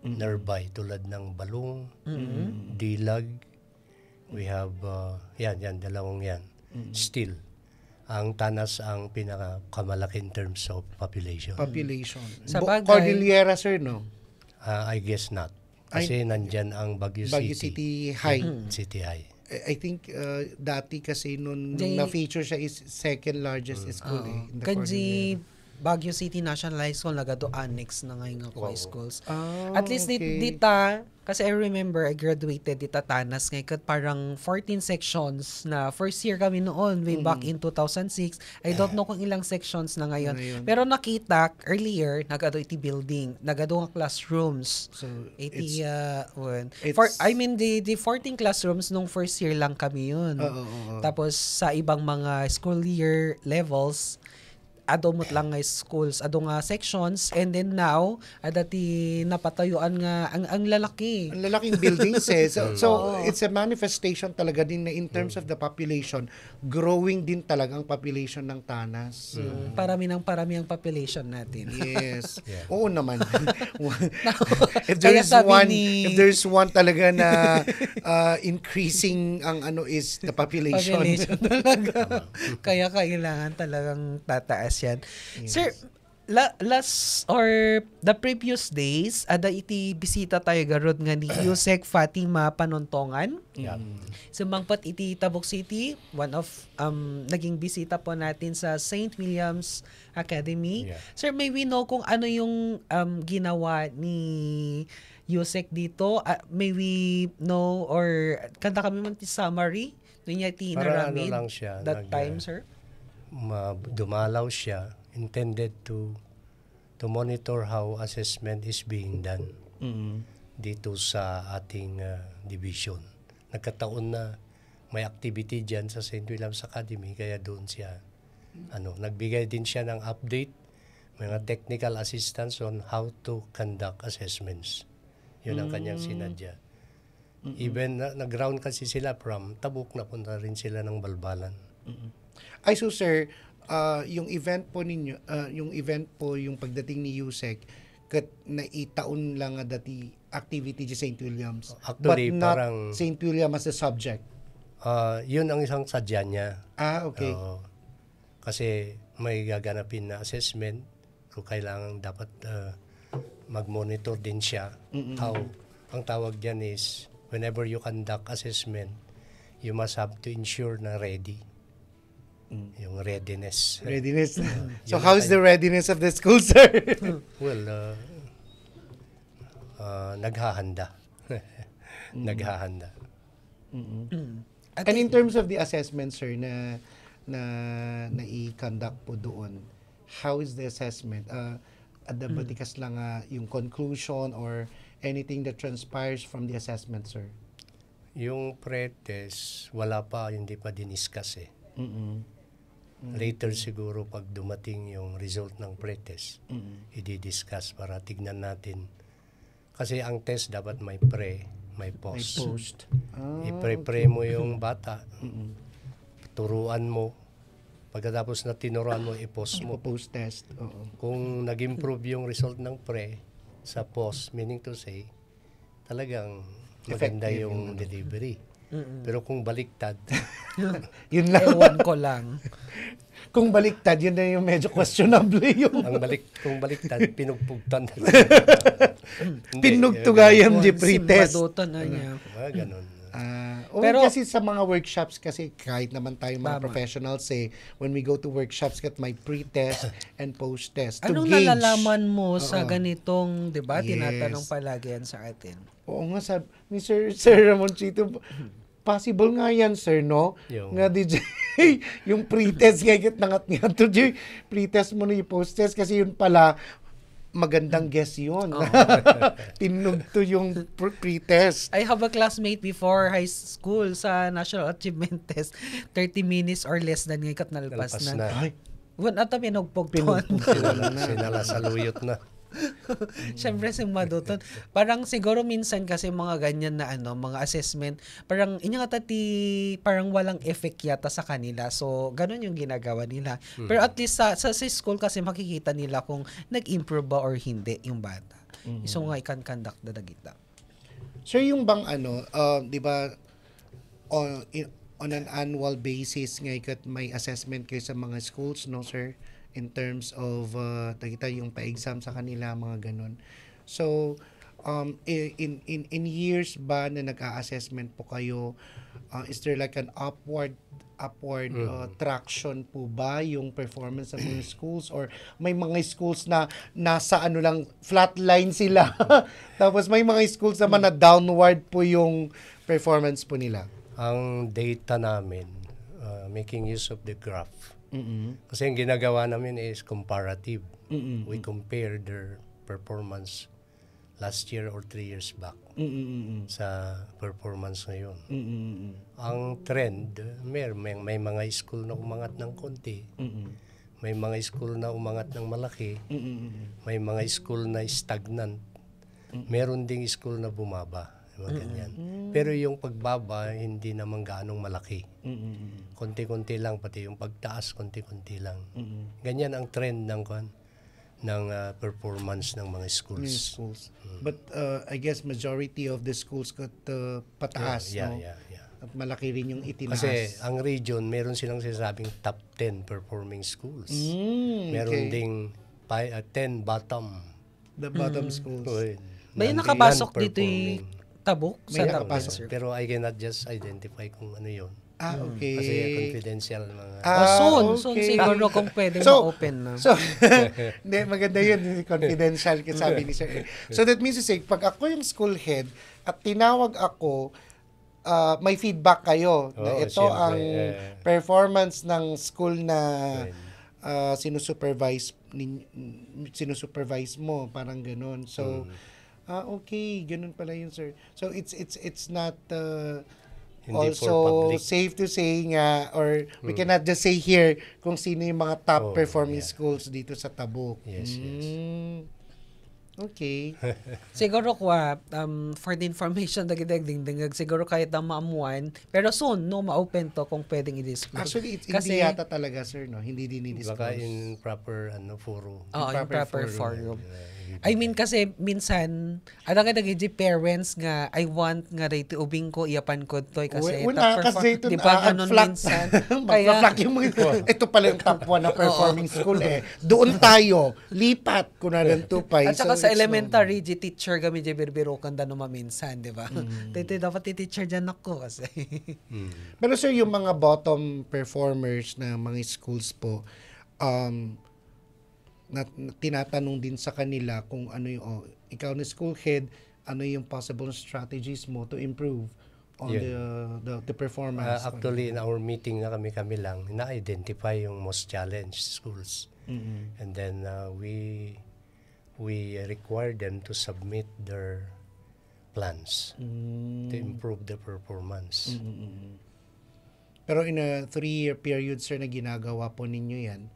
nearby tulad ng Balong, Dilag, we have yan dalawang yan. Still ang Tanas ang pinakamalaki in terms of population. Sa bagay, Cordillera sir, no? I guess not. Kasi nandyan ang Baguio City High. City High. I think dati kasi nung na-feature siya is second largest school in the Cordillera. Baguio City National High School nagado annex na ngayon ako high schools. At least dita kasi I remember I graduated dita Tanas ngayon parang 14 sections na first year kami noon way back in 2006. I don't know kung ilang sections na ngayon. Pero nakita earlier nagado iti building, nagado nga classrooms. So iti the 14 classrooms nung first year lang kami yun. Tapos sa ibang mga school year levels adomot lang nga schools, ado nga sections, and then now, adati napatayuan nga ang lalaki. Ang lalaking buildings So it's a manifestation talaga din na in terms of the population, growing din talaga ang population ng Tanas. Parami ang population natin. Yes. Oo naman. if there's one talaga na increasing ang is the population talaga. Kaya kailangan talagang tataas yan. Yes. Sir, last or the previous days, ada iti bisita tayo garod nga ni Yusek Fatima Panontongan. Sumangpat iti Tabuk City, one of naging bisita po natin sa St. William's Academy. Sir, may we know kung ano yung ginawa ni Yusek dito? May we know or kanta kami man ti summary? Doon niya ti naramid lang siya, that time, sir? Dumalaw siya intended to monitor how assessment is being done dito sa ating division. Nagkataon na may activity dyan sa St. William's Academy kaya doon siya nagbigay din siya ng update, mga technical assistance on how to conduct assessments. Yun ang kanyang sinadya. Even nag-ground kasi sila from Tabuk, napunta rin sila ng Balbalan. Ay, so sir, yung event po ninyo, yung pagdating ni Yusek, kat naitaon lang dati activity di St. Williams. Actually, but not parang St. William as a subject. Yun ang isang sadya niya. Okay. Kasi may gaganapin na assessment, kung kailangan dapat mag-monitor din siya. How, ang tawag diyan is, whenever you conduct assessment, you must have to ensure na ready. Yung readiness. So how's the readiness of the school, sir? Well, naghahanda. Naghahanda. And in terms of the assessment, sir, na i-conduct po doon, how is the assessment? Batikas lang yung conclusion or anything that transpires from the assessment, sir? Yung pre-test, hindi pa diniscuss eh. Later siguro pag dumating yung result ng pre-test, i-discuss para tignan natin. Kasi ang test dapat may pre, may post. I-pre mo yung bata, turuan mo, pagkatapos na tinuruan mo, i-post mo. Post-test. Kung nag-improve yung result ng pre sa post, meaning to say, talagang maganda yung delivery. Pero kung baliktad, yun lang. Ewan ko lang. Kung baliktad, yun na yung medyo questionable yung... Kung baliktad, pinugpugtan. Pinugtugayam di pretest. Simbadoto na niya. Ganun. Pero kasi sa mga workshops, kasi kahit naman tayo mga professionals when we go to workshops, may pre-test and post-test to anong gauge. Nalalaman mo sa ganitong, di ba? Tinatanong palagi yan sa atin. Oo nga, sabi ni Sir Ramoncito, possible nga yan, sir, no? Nga DJ, yung pre-test, gagit nangat nga to, pre-test mo na yung post-test kasi yun pala, magandang guess yun. Tinugto yung pre-test. I have a classmate before high school sa National Achievement Test. 30 minutes or less than ngayon kat nalpas Nalpas na. Ay, Wala ata pinagpugtuan. Sinala sa luyot na. Siyempre si Maduton. Parang siguro minsan kasi mga ganyan na mga assessment, parang parang walang effect yata sa kanila. So, ganun yung ginagawa nila. Pero at least sa school kasi makikita nila kung nag-improve ba or hindi yung bata. So nga ikan conduct na dagita. sir, yung bang di ba, on an annual basis ngayon may assessment kayo sa mga schools, no sir? In terms of kita yung pa-exam sa kanila, mga ganun. So in years ba na nag-a-assessment po kayo, is there like an upward traction po ba yung performance ng mga schools, or may mga schools na nasa lang flatline sila tapos may mga schools naman na downward po yung performance po nila? Ang data namin, making use of the graph. Kasi yung ginagawa namin is comparative. We compare their performance last year or 3 years back sa performance ngayon. Ang trend, may mga school na umangat ng konti. May mga school na umangat ng malaki. May mga school na stagnant. Meron ding school na bumaba. Ganyan. Pero yung pagbaba, hindi naman gaanong malaki. Konti-konti lang, pati yung pagtaas, konti-konti lang. Ganyan ang trend ng performance ng mga schools. But I guess majority of the schools got pataas, no? Yeah. At malaki rin yung itinaas. Kasi ang region, meron silang sinasabing top 10 performing schools. Meron ding 10 bottom. The bottom schools. May nakapasok dito yung Tabuk? May Sa nakapasok. Tabuk. Pero I cannot just identify kung ano yun. Okay. Kasi confidential mga... Soon siguro kung pwede ma-open na. So, hindi, maganda yun, confidential, sabi ni Sir. So that means to say, pag ako yung school head at tinawag ako, may feedback kayo na ito siyempre, ang performance ng school na sinusupervise mo, parang ganun. So, okay, ganun pala yun, sir. So it's not Hindi also for public. safe to say nga, or we cannot just say here kung sino yung mga top performing schools dito sa Tabuk. Yes. Okay. Siguro for the information dagdag siguro kahit na maamuan, pero soon ma-open to kung pwedeng i-disclose. Actually, hindi yata talaga, sir, no? Hindi din i-disclose. Baka in proper forum. In proper forum. I mean kasi minsan ada ka dagiti parents nga I want nga rate ubing ko iapan ko toy kasi kasi ito di ba ganun minsan kaya yung ito pala yung top 1 na performing school doon tayo lipat ko na rin tupay. At saka sa elementary teacher kami di birbiro kan da no minsan, di ba? Dapat teacher diyan ako kasi. Pero sir, yung mga bottom performers na mga schools po, na tinatanong din sa kanila kung ano yung, ikaw na school head, ano yung possible strategies mo to improve on the performance. Actually, in our meeting na kami lang, na-identify yung most challenged schools. And then we require them to submit their plans to improve the performance. Pero in a 3-year period, sir, na ginagawa po ninyo yan,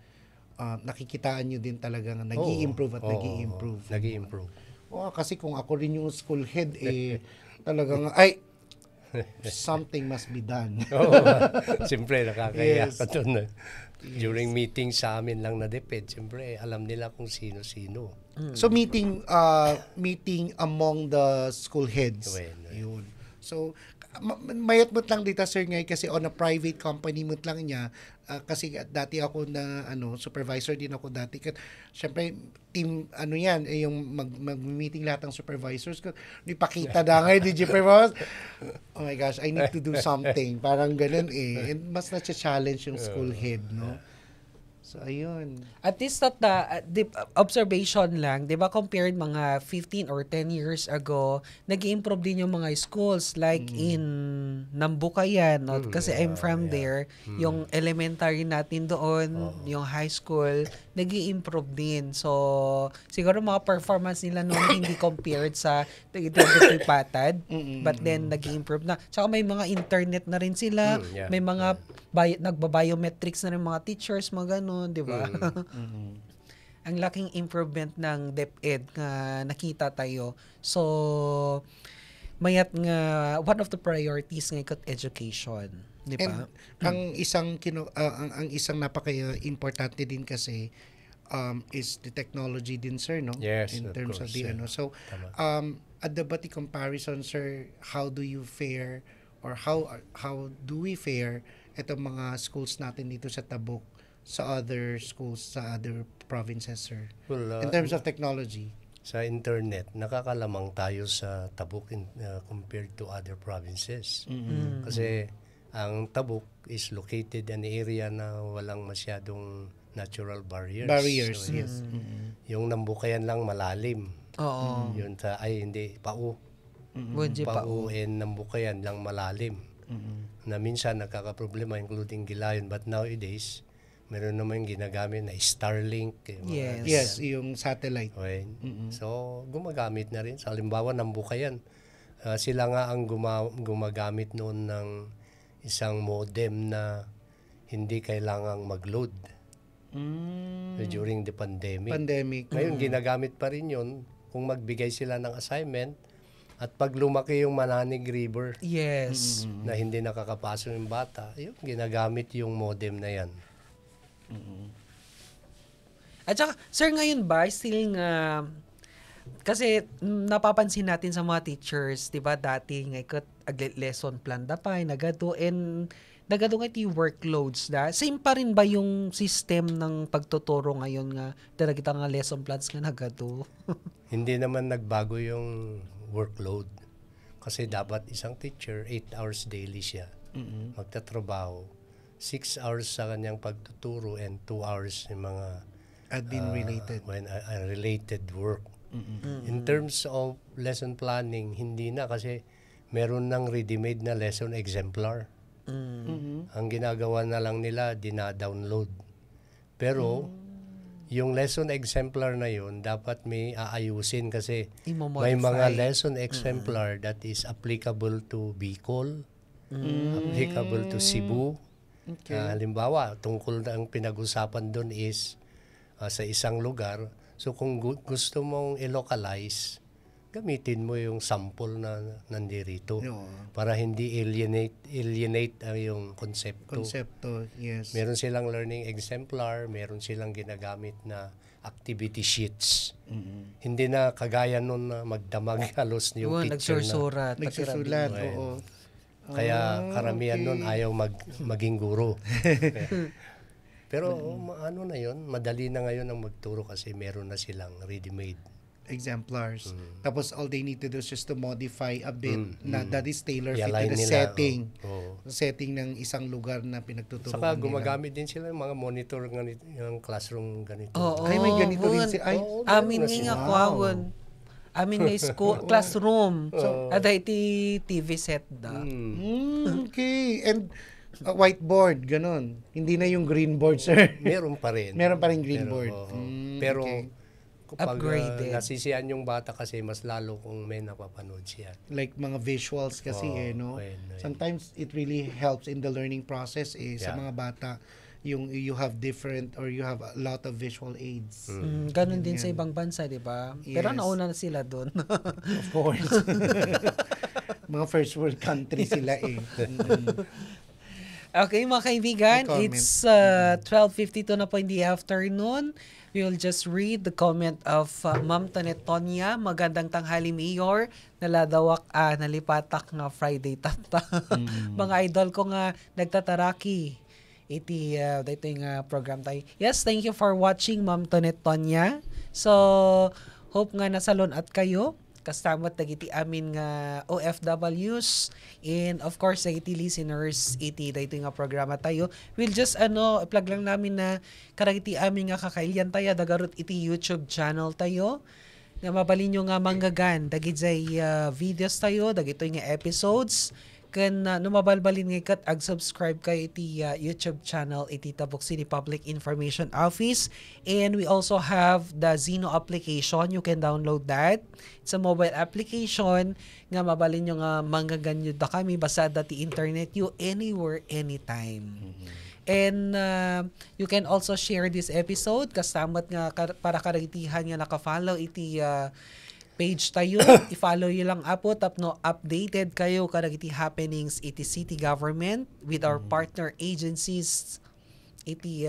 nakikitaan nyo din talagang nag-i-improve at nag-i-improve. Nag-i-improve. Kasi kung ako rin yung school head, talagang, something must be done. Siyempre, nakakaya ka doon. During meeting sa amin lang na DepEd, siyempre, alam nila kung sino-sino. So, meeting among the school heads. Yun. So, mayat mo't lang dito, sir, ngayon kasi on a private company mo't lang niya, kasi dati ako na supervisor din ako dati. Siyempre, team, yan, yung mag-meeting lahat ng supervisors ko. Ipakita na ngayon, DJ Performance. Oh my gosh, I need to do something. Parang ganun And mas na-challenge yung school head, no? So, ayun. At least that the observation lang, 'di ba, compared mga 15 or 10 years ago, nag-improve din yung mga schools like in Nambukayan, no? Kasi I'm from there, yung elementary natin doon, yung high school, nag-improve din. So, siguro mga performance nila noon hindi compared sa Patad, but then nag-improve na. Tsaka may mga internet na rin sila, may mga nagbabiometrics na rin mga teachers, mga ganun, di ba? Ang laking improvement ng DepEd na nakita tayo. So, mayat nga, one of the priorities ng education, di ba? And ang isang napaka-importante din kasi is the technology din, sir, no? Yes, in of terms of course, the yeah. So, Tama. at the bati comparison, sir, how do you fare or how do we fare itong mga schools natin dito sa Tabuk sa other schools sa other provinces, sir? Well, In terms of technology. sa internet, nakakalamang tayo sa Tabuk compared to other provinces. Kasi ang Tabuk is located in an area na walang masyadong natural barriers. So, Yes. yung Nambukayan lang malalim. Oo. Yun hindi, Pau. Bunji pa. Pau and Nambukayan lang malalim. Na minsan nagkakaproblema including Gilayon, but nowadays meron naman ginagamit na Starlink. Yes, yung satellite. Okay. So gumagamit na rin. Sa halimbawa Nambukayan, sila nga ang gumagamit noon ng isang modem na hindi kailangang mag-load during the pandemic. Ngayon ginagamit pa rin yun kung magbigay sila ng assignment. At pag lumaki yung Mananig River, Yes. na hindi nakakapasok yung bata, yun, ginagamit yung modem na yan. At saka, sir, ngayon ba, still nga, kasi napapansin natin sa mga teachers, di ba, dati nga ikot lesson plan da pa, nagado nga iti workloads da. Same pa rin ba yung system ng pagtuturo ngayon nga, dala kita nga lesson plans nga nagado? Hindi naman nagbago yung workload. Kasi dapat isang teacher, 8 hours daily siya. Magtatrabaho. 6 hours sa kanyang pagtuturo and 2 hours yung mga Admin-related. Related work. In terms of lesson planning, hindi na kasi meron ng ready-made na lesson exemplar. Ang ginagawa na lang nila, dina-download. Pero, yung lesson exemplar na yun, dapat may aayusin kasi may mga lesson exemplar that is applicable to Bicol, applicable to Cebu. Halimbawa, tungkol na ang pinag-usapan doon is sa isang lugar. So kung gusto mong i-localize, gamitin mo yung sample na nandirito para hindi alienate ang yung konsepto. Yes. Meron silang learning exemplar, meron silang ginagamit na activity sheets. Hindi na kagaya nun na magdamag halos yung teacher na. Nagsusulat, oo. Kaya karamihan nun ayaw maging guro. Pero ano na yun, madali na ngayon ang magturo kasi meron na silang ready-made exemplars. Tapos all they need to do is just to modify a bit na that is tailor fit to I-align the nila, setting. oo. Setting ng isang lugar na pinagtuturuan Saka nila. gumagamit din sila ng mga monitor ng classroom ganito. Oo. Ay, may ganito rin sila. Ay, amin nga kwawon. Amin nga school, classroom. At iti TV set da. Okay. And whiteboard, ganun. Hindi na yung green board, sir. Meron pa rin. Meron pa rin green board. Pero Okay. kapag Upgraded. nasisiyan yung bata kasi mas lalo kung may napapanood siya. Like mga visuals kasi no. Sometimes it really helps in the learning process sa mga bata yung you have different or you have a lot of visual aids. Ganun din sa ibang bansa, di ba? Pero Yes. nauna na sila doon. Of course. Mga first world country sila eh. Okay, mga kaibigan, May comment. it's 12:52 na po in the afternoon. We will just read the comment of Ma'am Tanetonia. Magandang tanghali, Mayor. Nalipatak nga Friday tata. Mga idol ko nga nagtataraki. Iti dito yung program tayo. Yes, thank you for watching, Ma'am Tanetonia. So, hope nga nasalon at kayo. kastamat dagiti amin nga OFWs, and of course dagiti listeners iti daytoy nga programa tayo. We'll just plug lang namin na karagiti amin nga kakailyan tayo dagarot iti YouTube channel tayo. Na mabalin nyo nga manggagan dagiti videos tayo, dagitoy nga episodes. Kan numabalbalin nga kat ag-subscribe kayo iti YouTube channel iti Tabuk City Public Information Office, and we also have the Zeno application. You can download that. It's a mobile application nga mabalin nyo nga manggaganyo da kami basta dati internet you anywhere anytime. And you can also share this episode kastamat nga para karagitihan nga naka-follow iti page tayo. I-follow nyo lang apo tapno updated kayo karagiti happenings iti city government with our partner agencies iti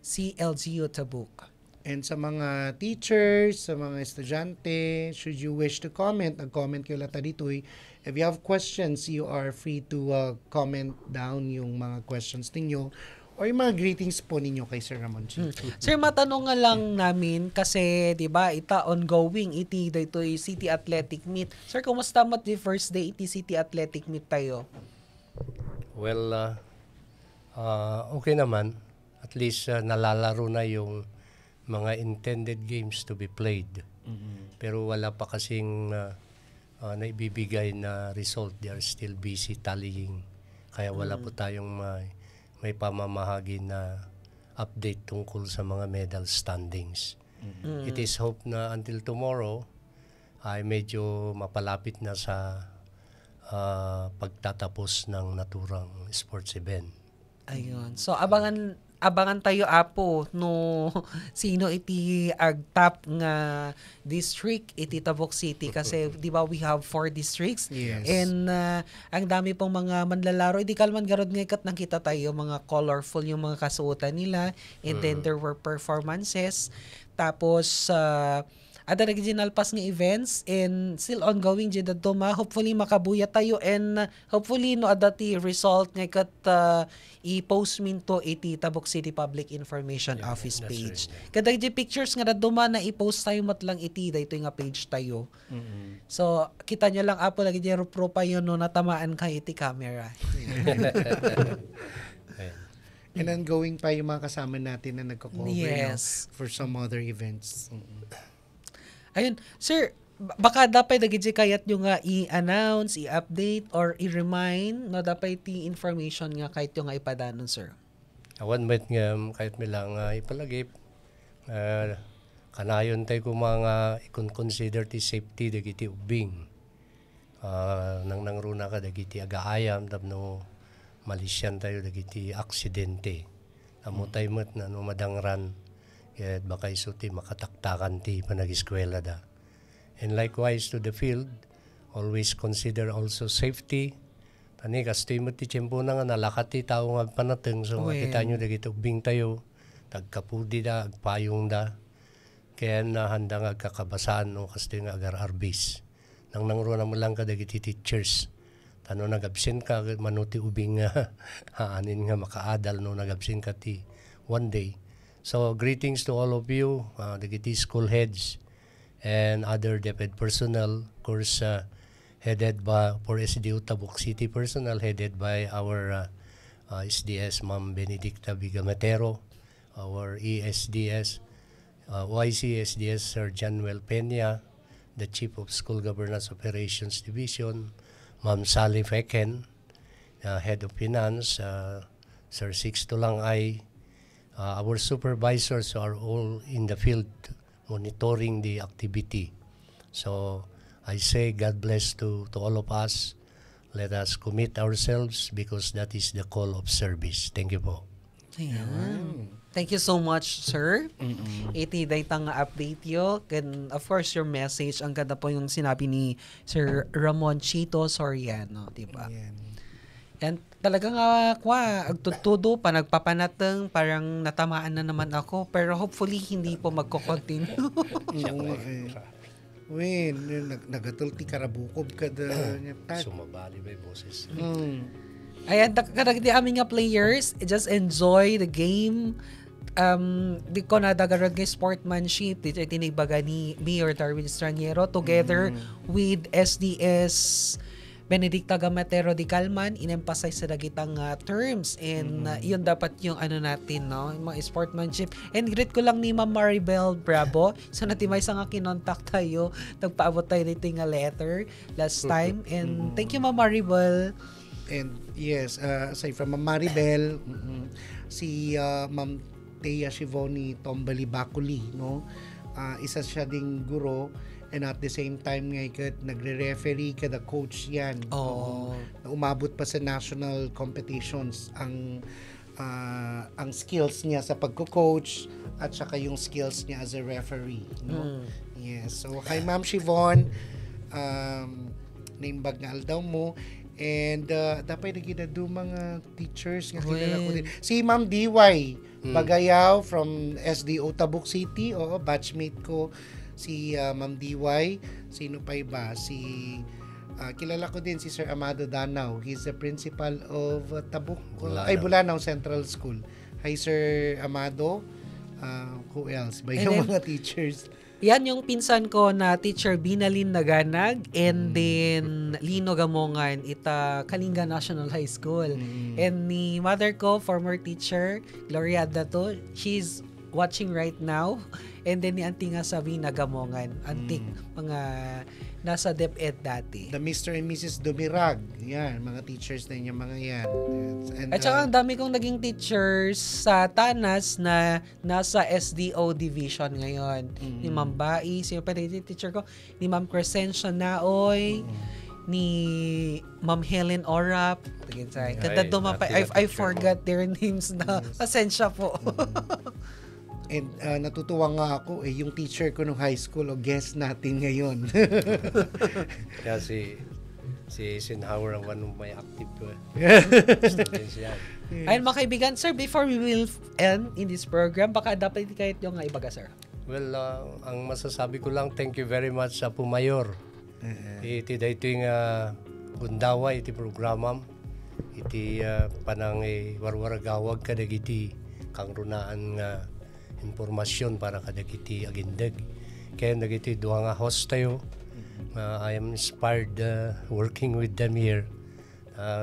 CLGU Tabuk. And sa mga teachers, sa mga estudyante, should you wish to comment, nag-comment kayo lata ditoy. If you have questions, you are free to comment down yung mga questions ninyo or yung mga greetings po ninyo kay Sir Ramon Chito. Sir, matanong nga lang namin kasi 'di ba ita ongoing iti daytoy City Athletic Meet. Sir, kumusta mat the first day iti City Athletic Meet tayo? Well, okay naman. At least nalalaro na yung mga intended games to be played. Pero wala pa kasing naibibigay na result. They are still busy tallying. Kaya wala po tayong may pamamahagi na update tungkol sa mga medal standings. It is hope na until tomorrow ay medyo mapalapit na sa pagtatapos ng naturang sports event. Ayun. So abangan tayo apo no sino iti agtap nga district iti Tabuk City kasi di ba we have 4 districts. Yes. And ang dami pong mga manlalaro di kalman garod nga ikat nakita tayo mga colorful yung mga kasuotan nila, and then there were performances tapos ada regional pass nga events and still ongoing jud duma. Hopefully makabuya tayo and hopefully no adati result nga kat i-post minto iti Tabuk City Public Information Office page. Kada di pictures nga duma na i-post tayo matlang iti daytoy nga page tayo. So kita nyo lang apo lagi di pro pa yun no natamaan kay iti camera. And ongoing pa yung mga kasama natin na nagko-cover Yes. for some other events. Ayun, sir, baka dapat dagiti kayat yung nga i-announce, i-update, or i-remind no dapat iti information nga kahit yung nga ipadanon, sir. Awan met nga kahit milang ipalagip kanayon tayo kung mga i-consider ti safety dagiti ubing. Nang nangruna ka dagiti agaayam tapno malisyan tayo dagiti aksidente. Amutay met na no madangran kaya baka isuti makataktakan ti panag-eskwela da. And likewise to the field, always consider also safety. Tani kastoy mo ti tiyempo na nga nalakati tao nga panateng. So makita nyo dagiti ubing tayo, tagkapudi da, agpayong da. Kaya nahanda nga kakabasaan no kastoy nga agar-arbis. Nang nangro na mo lang ka dagiti teachers. Tano nag-absent ka, manuti ubing nga haanin nga makaadal no nag-absent ka ti one day. So greetings to all of you, the school heads and other DepEd personnel, of course headed by for SDU Tabuk City personnel, headed by our SDS Ma'am Benedicta Bigamatero, our ESDS, OIC SDS Sir Januel Peña, the Chief of School Governance Operations Division, Ma'am Sally Feken, Head of Finance, Sir Sixto Langay. Our supervisors are all in the field monitoring the activity. So I say God bless to all of us. Let us commit ourselves because that is the call of service. Thank you po. Ayan. Thank you so much, sir. Iti daytang nga update yo. And of course, your message, ang ganda po yung sinabi ni Sir Ramon Chito Soriano, diba? Yan, talagang agtutudo pa, nagpapanateng, parang natamaan na naman ako. Pero hopefully, hindi po magko-continue. Wait, nagatulti karabukob ka da. Sumabali ba yung boses? Ayan, karagdi aming nga players, just enjoy the game. di ko nadagarod ng sportsmanship dito tinigbaga ni Mayor Darwin Estraniero together with SDS Benedicta Gamatero di Calman, in-emphasize sa dagitang terms and yun dapat yung ano natin, no? Yung mga sportsmanship. And greet ko lang ni Ma'am Maribel Bravo. So natimay sa nga kinontak tayo. Nagpaabot tayo dito nga letter last time. And thank you Ma'am Maribel. And yes, aside from Ma'am Maribel, si Ma'am Thea Shivoni Tombali Baculi, no? Isa siya ding guro. And at the same time nagre-referee kada coach yan. Na umabot pa sa national competitions ang skills niya sa pagko-coach at saka yung skills niya as a referee, no? Yes. So kay Ma'am Shivon, naimbag nga aldaw mo. And dapat nagidado mga teachers nga kilala ko din. Si Ma'am DY Bagayaw from SDO Tabuk City, batchmate ko. Si Ma'am DY, sino pa iba? Kilala ko din si Sir Amado Danao. He's the principal of Bulanao Central School. Hi Sir Amado. Who else? Ba yung mga teachers? Yan yung pinsan ko na teacher Binalin Naganag and then Lino Gamongan ita Kalinga National High School. And ni mother ko, former teacher, Gloria Dato, she's watching right now. And then ni auntie nga Sabina Gamongan, antik mga nasa DepEd dati. The Mr. and Mrs. Dumirag, yan, mga teachers na yung mga yan. And, at saka ang dami kong naging teachers sa Tanas na nasa SDO division ngayon. Ni Ma'am Bai, sino pa rin teacher ko? Ni Ma'am Crescencio Naoy, ni Ma'am Helen Orap. I forgot their names na. Pasensya po. And natutuwa nga ako yung teacher ko nung high school guest natin ngayon. Kaya si Eisenhower ang one of my active students yan. Ayun mga kaibigan, sir, before we will end in this program, baka dapat kahit yung ibaga, sir. Well, ang masasabi ko lang, thank you very much sa Pumayor. Iti dito yung bundawa, iti programam, iti panang warwaragawag kadag iti kang runaan nga informasyon para kadagiti agindag. Kaya nagiti duha nga host tayo. I am inspired working with them here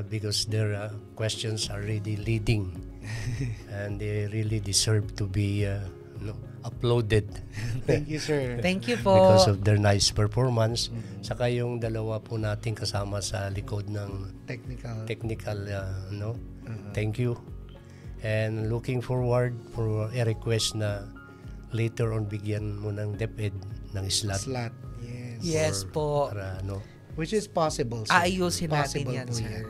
because their questions are really leading and they really deserve to be uploaded. Thank you, sir. Thank you po. Because of their nice performance. Saka yung dalawa po natin kasama sa likod ng technical Thank you. And looking forward for a request na later on bigyan mo ng DepEd ng slot. Yes. Yes po. Para, which is possible, sir. Aayusin natin yan, sir.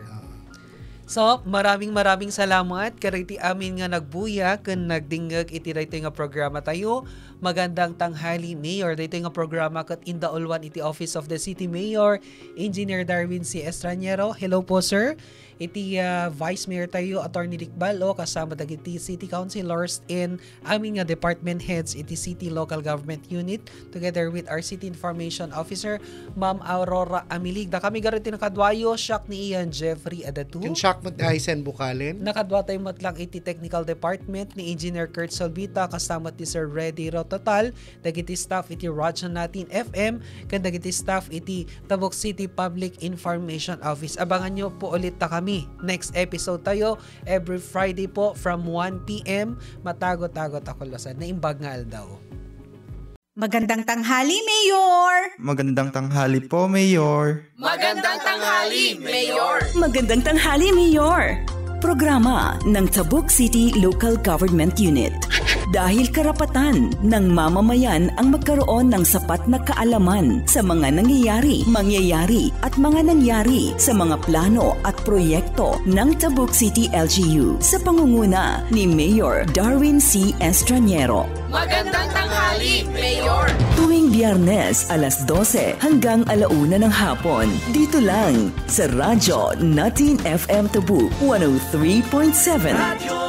So, maraming salamat. Kariti amin nga nagbuya kung nagdingag iti daytoy nga programa tayo. Magandang tanghali, Mayor. Daytoy nga programa kat indaulwan iti Office of the City Mayor, Engineer Darwin C. Estraniero. Hello po, sir. Iti Vice Mayor tayo, Attorney Rick Balo, kasama dagiti City Councilors and aming nga department heads iti City Local Government Unit together with our City Information Officer, Ma'am Aurora Amilig. Da kami gariti nakadwayo, siak ni Ian Jeffrey Adatu. Yung siak mo Aysen Bukalen. Nakadwa tayo matlang iti Technical Department ni Engineer Kurt Solvita, kasama ti Sir Reddy Rototal, dagiti staff iti Radyo Natin FM, kan dagiti staff iti Tabuk City Public Information Office. Abangan nyo po ulit ta kami. Next episode tayo every Friday po from 1 p.m. Matagot-tagot ako lasan. Naimbag nga aldaw. Magandang tanghali, Mayor! Magandang tanghali po, Mayor. Magandang tanghali, Mayor! Magandang tanghali, Mayor! Programa ng Tabuk City Local Government Unit. Dahil karapatan ng mamamayan ang magkaroon ng sapat na kaalaman sa mga nangyayari, mangyayari at mga nangyari sa mga plano at proyekto ng Tabuk City LGU sa pangunguna ni Mayor Darwin C. Estraniero. Magandang tanghali, Mayor! Tuwing Biyernes alas 12 hanggang 1:00 ng hapon. Dito lang sa Radyo Natin FM Tabuk 103.7.